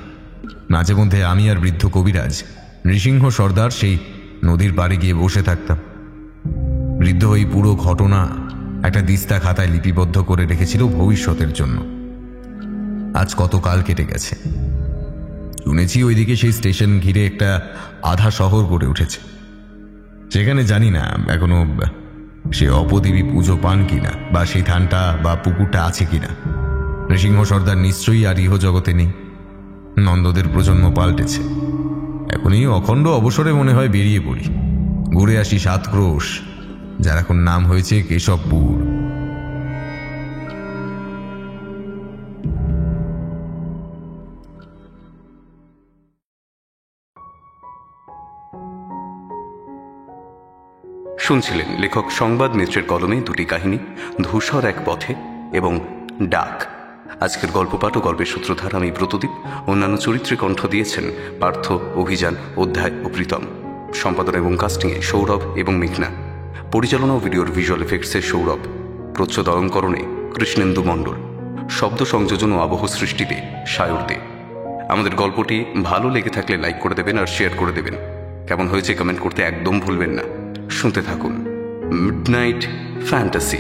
মাঝে মধ্যে আমি আর বৃদ্ধ কবিরাজ নৃসিংহ সর্দার সেই নদীর পাড়ে গিয়ে বসে থাকতাম। বৃদ্ধ এই পুরো ঘটনা একটা দিস্তা খাতায় লিপিবদ্ধ করে রেখেছিল ভবিষ্যতের জন্য। আজ কত কাল কেটে গেছে। শুনেছি ওইদিকে সেই স্টেশন ঘিরে একটা আধা শহর গড়ে উঠেছে। সেখানে জানি না এখনো সে অপদেবী পুজো পান কিনা, বা সেই ধানটা বা পুকুরটা আছে কিনা। নৃসিংহ সর্দার নিশ্চয়ই আর ইহ জগতে নেই। নন্দদের প্রজন্ম পাল্টেছে। এখনই অখণ্ড অবসরে মনে হয় বেরিয়ে পড়ি, ঘুরে আসি সাতক্রোশ, যার এখন নাম হয়েছে কেশবপুর। শুনছিলেন লেখক সংবাদ মিত্রের কলমে দুটি কাহিনী, ধূসর এক পথে এবং ডাক। আজকের গল্প পাঠ ও গল্পের সূত্রধার আমি ব্রতদীপ। অন্যান্য চরিত্রে কণ্ঠ দিয়েছেন পার্থ, অভিযান, অধ্যায় ও প্রীতম। সম্পাদনা এবং কাস্টিংয়ে সৌরভ এবং মেঘনা। পরিচালনা ও ভিডিওর ভিজুয়াল এফেক্টসে সৌরভ। প্রচ্ছদয়ঙ্করণে কৃষ্ণেন্দু মণ্ডল। শব্দ সংযোজন ও আবহ সৃষ্টিতে সায়র দে। আমাদের গল্পটি ভালো লেগে থাকলে লাইক করে দেবেন আর শেয়ার করে দেবেন। কেমন হয়েছে কমেন্ট করতে একদম ভুলবেন না। শুনতে থাকুন মিডনাইট ফ্যান্টাসি।